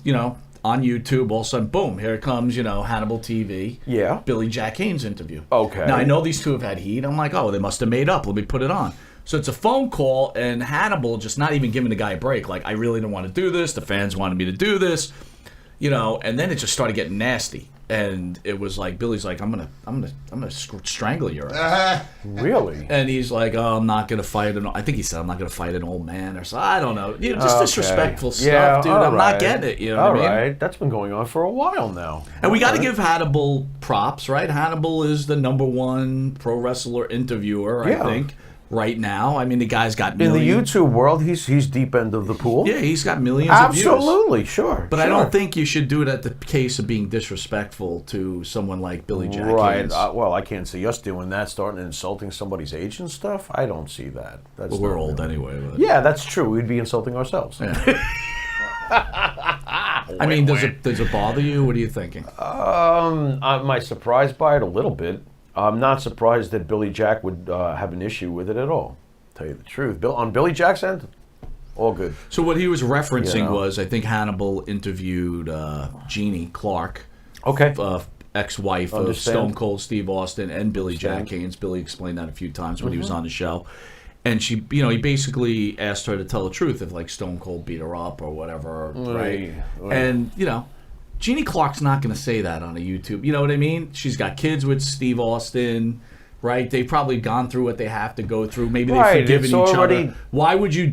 on YouTube, all of a sudden, boom, here it comes, Hannibal TV. Yeah. Billy Jack Haynes interview. Okay. Now, I know these two have had heat. I'm like, oh, they must have made up. Let me put it on. So it's a phone call, and Hannibal just not even giving the guy a break. Like, I really don't want to do this. The fans wanted me to do this. And then it just started getting nasty. And it was like, Billy's like, I'm gonna strangle your ass. Really? And he's like, oh, I'm not going to fight I think he said, I'm not going to fight an old man or so. I don't know. Just disrespectful stuff, dude. all I'm not right. getting it. You know All what I mean? right. That's been going on for a while now. And we got to Okay. give Hannibal props, right? Hannibal is the #1 pro wrestler interviewer, Yeah. I think, right now. I mean, the guy's got In millions. the YouTube world, he's deep end of the pool. Yeah, he's got millions of views. Absolutely, sure. But I sure. don't think you should do it at the case of being disrespectful to someone like Billy Jack Right. Haynes. Well, I can't see us doing that, starting and insulting somebody's age and stuff. I don't see that. That's Well, we're not old really- anyway. But. Yeah, that's true. We'd be insulting ourselves. I mean, does it bother you? What are you thinking? Am I surprised by it a little bit? I'm not surprised that Billy Jack would have an issue with it at all. Tell you the truth, on Billy Jack's end, all good. So what he was referencing You know. was, I think Hannibal interviewed Jeannie Clark, Okay. ex-wife of Understand. Stone Cold Steve Austin and Billy Jack Understand. Haynes. Billy explained that a few times when he was on the show. And she, he basically asked her to tell the truth if like Stone Cold beat her up or whatever, right? Right. And, Jeannie Clark's not going to say that on a YouTube. You know what I mean? She's got kids with Steve Austin. right? They've probably gone through what they have to go through. Maybe they've Right, forgiven it's each already- other. Why would you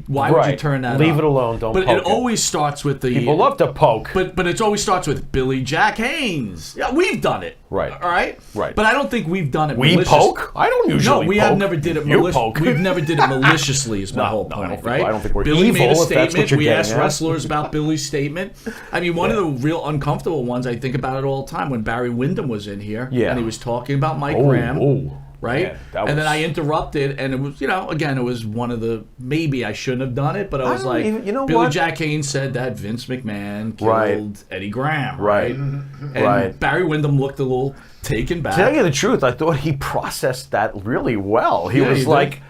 turn that Leave up? it alone. Don't But poke it always starts with the People love to poke. But it always starts with Billy Jack Haynes. Yeah, we've done it. Right. All right. Right. But I don't think we've done it. We malicious. poke? I don't usually No, we poke. have never did it. You poke. We've never did it maliciously. Is my No, whole no, I point, don't think- right? I don't think we're Billy made a evil, if that's what statement. you're We getting asked at. wrestlers about Billy's statement. I mean, one of the real uncomfortable ones. I think about it all the time when Barry Windham was in here. Yeah. And he was talking about Mike Oh, Graham. oh. Right, Man, that and then was- I interrupted, and it was, again, it was one of the maybe I shouldn't have done it, but I was don't like, even- you know Billy what? Jack Haynes said that Vince McMahon killed Right. Eddie Graham, Right. And Right. Barry Windham looked a little taken back. To tell you the truth, I thought he processed that really well. He Yeah, was he did. like,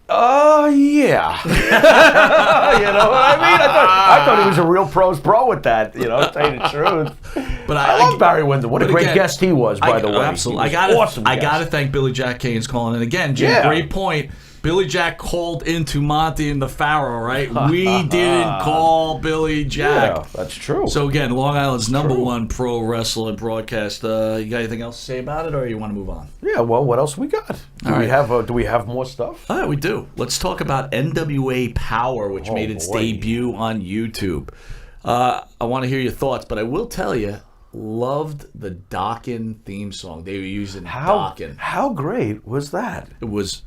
yeah. You know what I mean? I thought he was a real pro's pro with that, to tell you the truth. But I love Barry Windham. What a but great again, guest he was, by the way. Absolutely, He was awesome I guest. gotta thank Billy Jack Haynes calling. And again, Jim, Yeah. great point. Billy Jack called into Monty and the Pharaoh, right? We didn't call Billy Jack. Yeah, that's true. So again, Long Island's #1 pro wrestling broadcast. You got anything else to say about it, or you want to move on? Yeah, well, what else we got? Do we have more stuff? All right, we do. Let's talk about NWA Power, which made its boy. debut on YouTube. I want to hear your thoughts, but I will tell you, loved the Dokken theme song. They were using Dokken. How great was that? It was.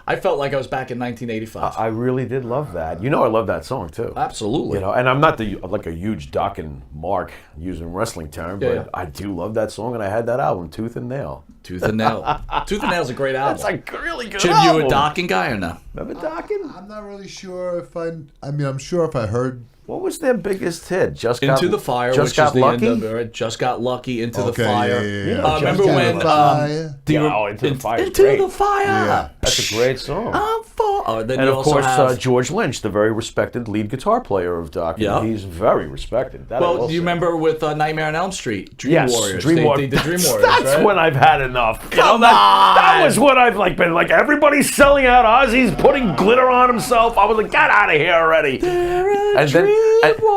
I felt like I was back in 1985. I really did love that. I love that song too. Absolutely. And I'm not like a huge Dokken mark using wrestling term, but Yeah. I do love that song, and I had that album, Tooth and Nail. Tooth and Nail. Tooth and Nail's a great album. That's a really good Jim, album. you a Dokken guy or no? Remember Dokken? I'm not really sure if I'm sure if I heard. What was their biggest hit? Into the Fire, Just which got is the lucky. end of it. Just Got Lucky, Into the Okay, Fire. yeah. Just Remember Got when? Fire. do you- Yeah, Into the Fire is Into great. the Fire. Yeah. That's a great song. I'm for. Oh, then And you of also course, have, George Lynch, the very respected lead guitar player of Dokken. Yeah. He's very respected. That I well, will do you say. remember with Nightmare on Elm Street? Dream Yes, Warriors. Dream They Warriors. did Dream Warriors, That's right? when I've had enough. Come that on! was what I've been like. Everybody's selling out. Ozzy's putting glitter on himself. I was like, get out of here already. And then,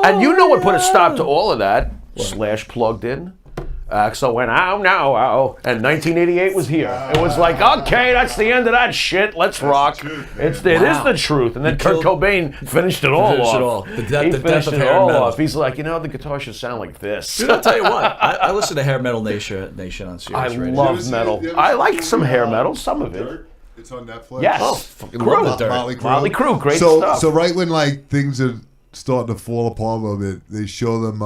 and you know what put a stop to all of that? Slash plugged in. Axel went, ow, now, ow. And 1988 was here. It was like, okay, that's the end of that shit. Let's rock. It is the truth. And then Kurt killed- Cobain finished it all Finished off. it all. The death- He the death finished of it hair all metal. off. He's like, the guitar should sound like this. Dude, I'll tell you what. I listen to Hair Metal Nation on Sirius I Radio. love metal. I like some hair metal, some of it. Dirt? It's on Netflix. Yes. Oh, fucking Crew. love the Dirt. Motley Crue, great so, stuff. So right when things are starting to fall apart a little bit, they show them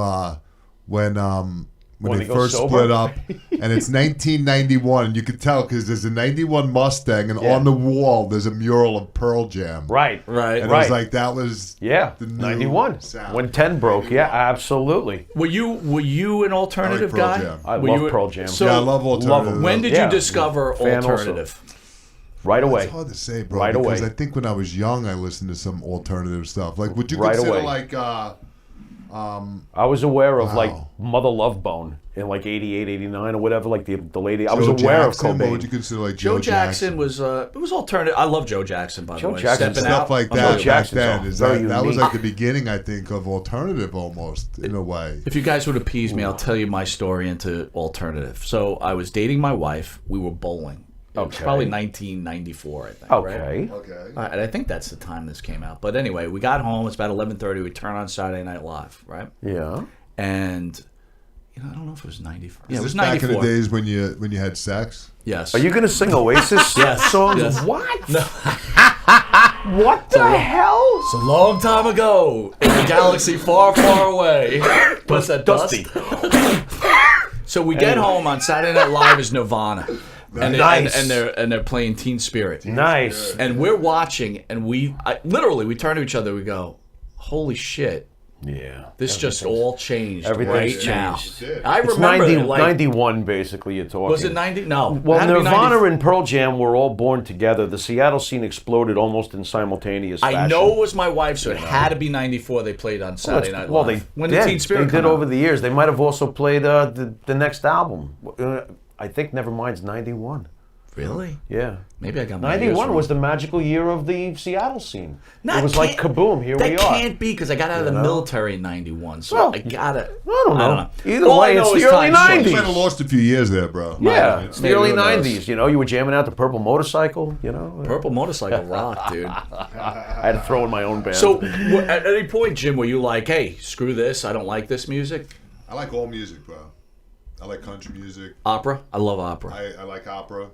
when When they they go first sober? split up, and it's 1991, and you can tell because there's a '91 Mustang, and on the wall there's a mural of Pearl Jam. Right. Right. And it was like that was Yeah, the new 91. sound. When 10 broke, yeah, absolutely. Were you an alternative I like Pearl guy? Jam. I Were love you- Pearl Jam. So Yeah, I love alternative. them. when did Yeah. you discover Fan also. alternative? Right away. It's hard to say, bro. Right because away. I think when I was young, I listened to some alternative stuff. Like, would you Right consider away. like? I was aware of like Wow. Mother Love Bone in like 88, 89 or whatever, like the lady. I was Joe aware Jackson? of What would you Cobain. consider like Joe Jackson was it was alternative. I love Joe Jackson, by the Joe way. Jackson, Stepping Stuff out. like I'm that not- back Jackson's then. all Is very that was unique. like the beginning, I think, of alternative almost in a way. If you guys would appease me, I'll tell you my story into alternative. So I was dating my wife. We were bowling. It was Okay. probably 1994, I think. Right? Okay. Okay. And I think that's the time this came out. But anyway, we got home. It's about 11:30. We turn on Saturday Night Live, right? Yeah. And I don't know if it was 94. Yeah, it Is was this back in 94. the days when you had sex? Yes. Are you going to sing Oasis Yes, songs? yes. What? What the hell? It's a long time ago in a galaxy far, far away. What's that, Dusty. So we get home on Saturday Night Live is Nirvana, and Nice. and they're playing Teen Spirit, Nice. and we're watching, and we turn to each other, we go, "Holy shit, Yeah. this just all changed everything's right now." changed. I It's remember 90, it, like, 91, basically, you're talking. was it 90? No. it Well, had to be Nirvana 90. and Pearl Jam were all born together. The Seattle scene exploded almost in simultaneous fashion. I know it was my wife, so it had to be 94. They played on Saturday Night Live. Well, they when did. did Teen Spirit They come did out? over the years. They might have also played the next album. I think Nevermind's 91. Really? Yeah. Maybe I got my years 91 wrong. was the magical year of the Seattle scene. No, it was like can't- kaboom, here we That are. can't be because I got out of the military in 91, so Well, I got it. I don't know. Either All way, I know it's is the early time's short. 90s. You might have lost a few years there, bro. Yeah, it's the Maybe, early who knows? 90s. You know, you were jamming out the Purple Motorcycle, you know. Purple Motorcycle rock, dude. I had to throw in my own band. So, at any point, Jim, were you like, hey, screw this, I don't like this music? I like all music, bro. I like country music. Opera? I love opera. I like opera.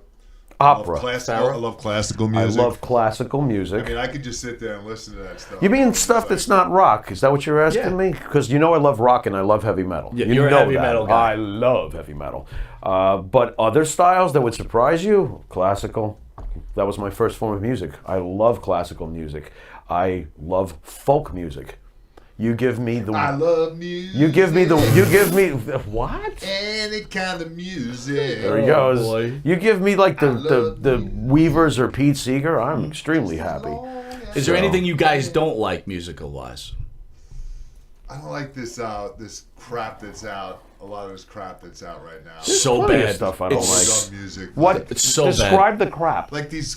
opera. I love classical I music. love classical music. I mean, I could just sit there and listen to that stuff. You mean stuff that's not rock? Is that what you're asking Yeah. me? Because you know I love rock and I love heavy metal. Yeah, you you're a know heavy that. metal guy. I love heavy metal. But other styles that would surprise you? Classical. That was my first form of music. I love classical music. I love folk music. You give me the. I love music. You give me the. You give me what? Any kind of music. There he goes. boy. You give me like the love Weavers or Pete Seeger. I'm extremely happy. Is there anything you guys don't like musical-wise? I don't like this this crap that's out. A lot of this crap that's out right now. So plenty of bad. stuff I don't It's- Dumb music. What? It's so Describe the crap. Like this.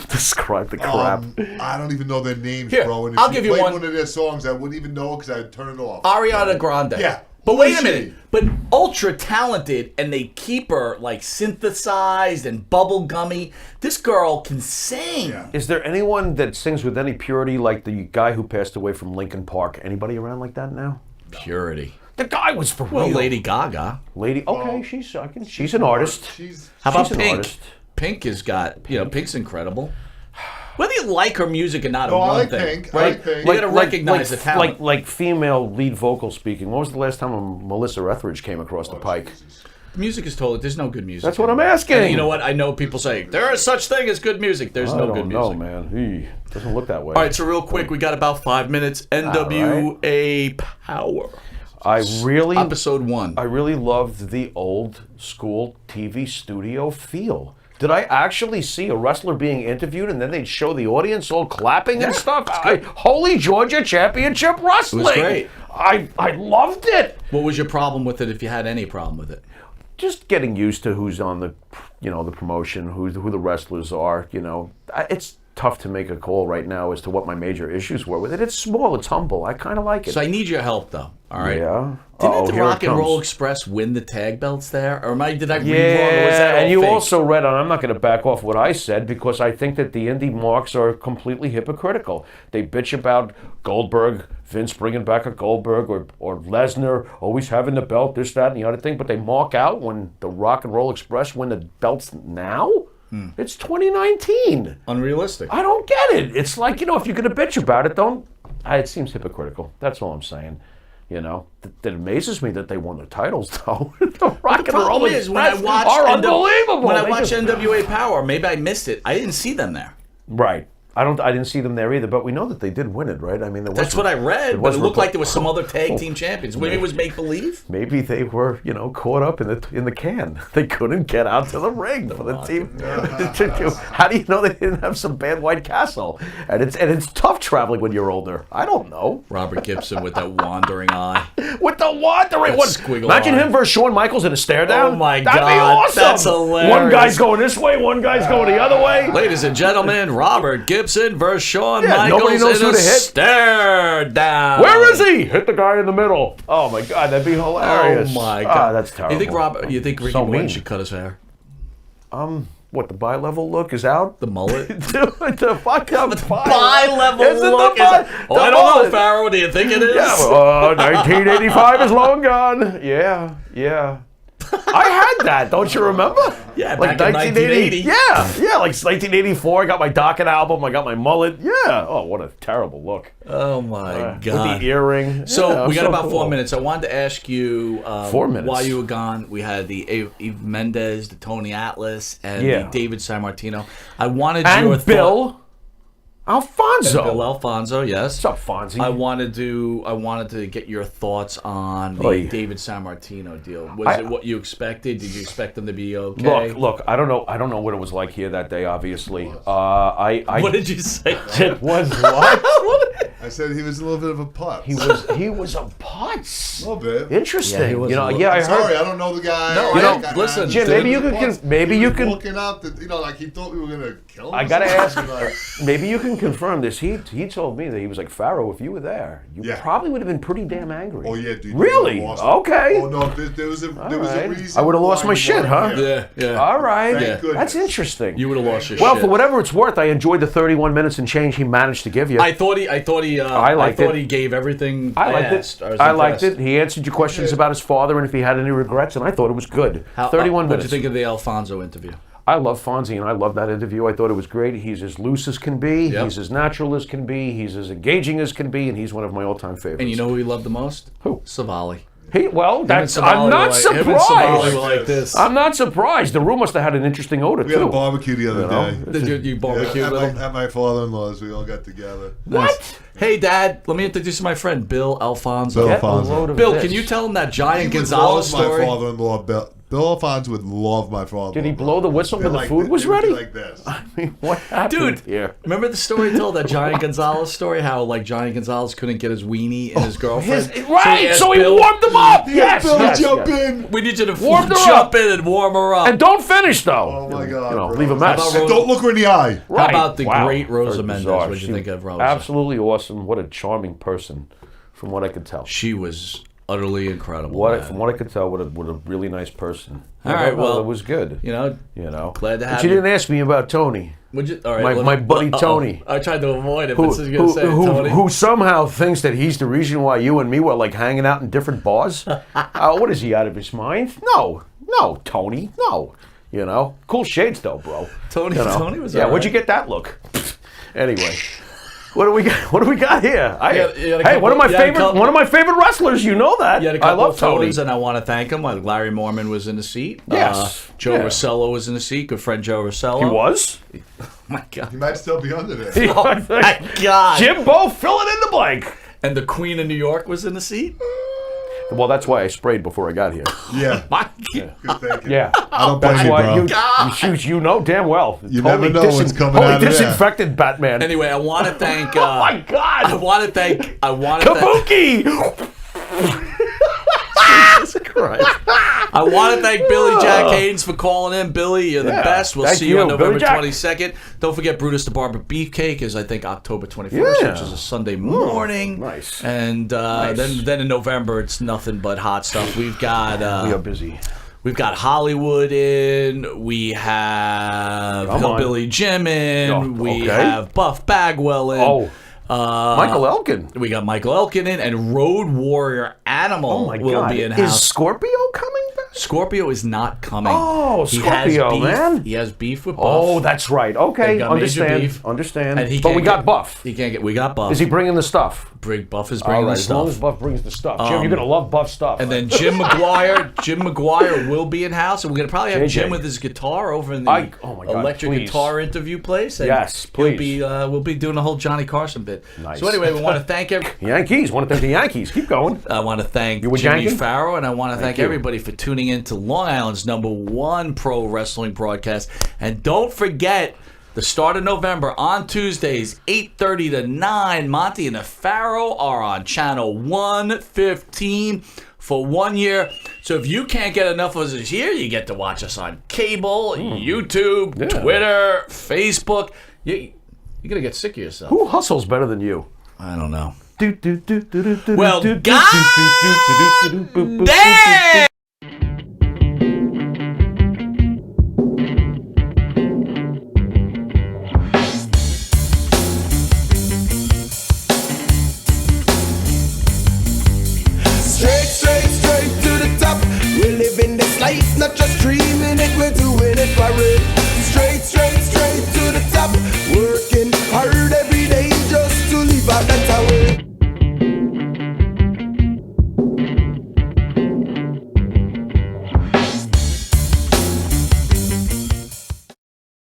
Describe the crap. I don't even know their names, Here, bro. And if I'll you give you played one. one of their songs, I wouldn't even know because I'd turn it off. Ariana Grande. Yeah. But Who wait is a minute. she? But ultra talented, and they keep her like synthesized and bubblegummy. This girl can sing. Yeah. Is there anyone that sings with any purity like the guy who passed away from Linkin Park? Anybody around like that now? Purity. The guy was for Well, real. Lady Gaga. Lady, okay, she's an artist. How about She's an Pink? artist. Pink has got, Pink's incredible. Whether you like her music or not, No, I one like thing, Pink. I right? like Pink. You gotta recognize the talent. Like female lead vocal speaking. When was the last time a Melissa Etheridge came across the pike? Music is totally. There's no good music. That's what I'm anymore. asking. And you know what? I know people say there is such thing as good music. There's I no don't good know, music. man. Doesn't look that way. All right, so real quick, we got about 5 minutes. NWA Power. I really Episode 1. I really loved the old school TV studio feel. Did I actually see a wrestler being interviewed and then they'd show the audience all clapping and stuff? Holy Georgia Championship Wrestling! great. I loved it. What was your problem with it, if you had any problem with it? Just getting used to who's on the, the promotion, who the wrestlers are. It's tough to make a call right now as to what my major issues were with it. It's small, it's humble. I kind of like it. So I need your help, though. All right. Yeah. Didn't the here it Rock and Roll comes. Express win the tag belts there, or did I read Yeah, wrong? Or was that all and you fake? also read on. I'm not going to back off what I said because I think that the indie marks are completely hypocritical. They bitch about Goldberg, Vince bringing back a Goldberg, or Lesnar always having the belt, this, that, and the other thing. But they mark out when the Rock and Roll Express win the belts now. It's 2019. unrealistic. I don't get it. It's like, if you're going to bitch about it, don't. It seems hypocritical. That's all I'm saying. That amazes me that they won the titles, though. The Rock and Roll Problem is, when I Express watched are unbelievable. When I They watched just- NWA Power, maybe I missed it. I didn't see them there. Right. I didn't see them there either, but we know that they did win it, right? I mean, That's what I read, but was it looked like there was report- some other tag team champions. Maybe it was make believe. Maybe they were, caught up in the can. They couldn't get out to the ring for the team. How do you know they didn't have some bad White Castle? And it's tough traveling when you're older. I don't know. Robert Gibson with that wandering eye. With the wandering That one, squiggle imagine line. him versus Shawn Michaels in a stare down. Oh my That'd be God, awesome. that's hilarious. One guy's going this way, one guy's going the other way. Ladies and gentlemen, Robert Gibson versus Shawn Yeah, nobody Michaels knows in who a to hit. stare down. Where is he? Hit the guy in the middle. Oh my God, that'd be hilarious. Oh my God, that's terrible. You think Ricky So Morton mean. should cut his hair? What, the bi-level look is out? The mullet. Dude, the fucking Bi-level Isn't look. the I don't know, mullet. Pharaoh. Do you think it is? Yeah, 1985 is long gone. Yeah. I had that, don't you remember? Yeah, back in 1980. Yeah, like 1984. I got my Dokken album. I got my mullet. Yeah. Oh, what a terrible look. Oh my With God. the earring. So Yeah, we got so about cool. 4 minutes. I wanted to ask you 4 minutes. while you were gone. We had the Eve Mendez, the Tony Atlas, and Yeah. the David Sammartino. I wanted And your Bill Alfonso. Bill Alfonso, yes. What's up, Fonzie? I wanted to get your thoughts on the Oy. David Sammartino deal. Was it what you expected? Did you expect them to be okay? Look. I don't know what it was like here that day. Obviously, I What did you say? It was what? I said he was a little bit of a putt. He was a putz. A little bit. Interesting. Yeah, he was a little- I heard. Sorry, I don't know the guy. No, listen, Jim, maybe you can looking up that like he thought we were gonna kill him. I gotta ask. Maybe you can confirm this. He told me that he was like, Pharaoh, if you were there, you probably would have been pretty damn angry. Oh yeah, dude. Really? Okay. Oh no, there was a Right. reason. I would have lost why my he shit, wanted huh? him. Yeah. All right. Thank goodness. That's interesting. You would have lost your Well, shit. for whatever it's worth, I enjoyed the 31 minutes and change he managed to give you. I thought he liked it. he gave everything I liked asked. it. I liked it. He answered your questions about his father and if he had any regrets, and I thought it was good. 31 What minutes. did you think of the Alfonso interview? I love Fonzie, and I love that interview. I thought it was great. He's as loose as can be. Yep. He's as natural as can be. He's as engaging as can be, and he's one of my all-time favorites. And you know who he loved the most? Who? Savali. That's. Him and I'm Savali not were like- him and Savali surprised. were like this. I'm not surprised. The room must have had an interesting odor We had a too. barbecue the other day. Did you barbecue at, with my, him? at my father-in-law's, we all got together. What? Hey, Dad, let me introduce my friend, Bill Alfonso. Bill Get a Alfonso. load of Bill, this. can you tell him that He Giant would Gonzalez love story? my father-in-law, Bill. Bill Alfonso would love my father-in-law. Did he blow the whistle when the Like food this. was They would be ready? Like this. I mean, what happened Dude, here? remember the story he told, that Giant Gonzalez story? How, like, Giant Gonzalez couldn't get his weenie and his girlfriend? Right, so he Bill, warmed them up. Yes, Bill, yes, jump yes. in. We need you to Warmed her jump up. in and warm her up. And don't finish though. Oh my God! You know, bro. leave a mess. How about And don't look her in the eye. Right. How about the Wow. great Rosa Very Mendes? bizarre. What'd you She- think of Rosa? Absolutely awesome. What a charming person, from what I could tell. She was utterly incredible. man. From what I could tell, what a really nice person. All right, well, it was good. You know, But glad to have you you. didn't ask me about Tony, Would you, all right, my buddy uh-oh. Tony. I tried to avoid it, but since you're going to say it, Tony. who somehow thinks that he's the reason why you and me were like hanging out in different bars. What is he, out of his mind? No, Tony, no. You know, cool shades though, bro. Tony was yeah. all Where'd you right. get that look? Anyway. What do we got? What do we got here? You had a Hey, couple- one of my you had a favorite, couple- one of my favorite wrestlers. You know that. You had a I couple love of Tony. photos, and I want to thank him. Like Larry Mormon was in the seat. Yes. Joe Yeah. Rossello was in the seat. Good friend Joe Rossello. He was. My God. He might still be under there. Oh my God. Jim Bo, fill it in the blank. And the Queen of New York was in the seat. Well, that's why I sprayed before I got here. Yeah. My God. Good thinking. Yeah. I don't blame That's you, why bro. you know damn well. You never know what's coming out of there. disinfected Batman. Anyway, I want to thank. Oh my God. I want to thank. Kabuki. Jesus Christ. I want to thank Billy Jack Haynes for calling in. Billy, you're the Yeah, best. We'll thank see you on you, Billy November Jack. 22nd. Don't forget Brutus the Barber Beefcake is, I think, October 21st, Yeah. which is a Sunday morning. nice. And then in November, it's nothing but hot stuff. We've got We are busy. we've got Hollywood in. We have Come on. Hillbilly Jim in. Oh, We okay. have Buff Bagwell in. Oh, Michael Elkin. We got Michael Elkin in, and Road Warrior Animal Oh my will God. be in Is house. Scorpio coming back? Scorpio is not coming. Oh, He has Scorpio, beef. man. He has beef with Buff. Oh, that's right. Okay, They've got major beef. Understand. And he But can't we got get- Buff. He can't get. We got Buff. Is he bringing the stuff? Buff is All bringing right, the as long as stuff. Buff brings the stuff. Jim, you're gonna love Buff stuff. And then Jim McGuire will be in house, and we're gonna probably have JJ. Jim with his guitar over in the Oh my God, electric please. guitar interview place. And Yes, please. We'll be doing a whole Johnny Carson bit. Nice. So anyway, we want to thank Yankees. Want to thank the Yankees. Keep going. I want to thank You were Jimmy janking? Farrow, and I want to thank you. everybody for tuning in to Long Island's #1 pro wrestling broadcast. And don't forget, the start of November on Tuesdays, 8:30 to 9, Monty and the Farrow are on channel 115 for 1 year. So if you can't get enough of us here, you get to watch us on cable, YouTube, Yeah. Twitter, Facebook. You're going to get sick of yourself. Who hustles better than you? I don't know. Well, Well, God damn!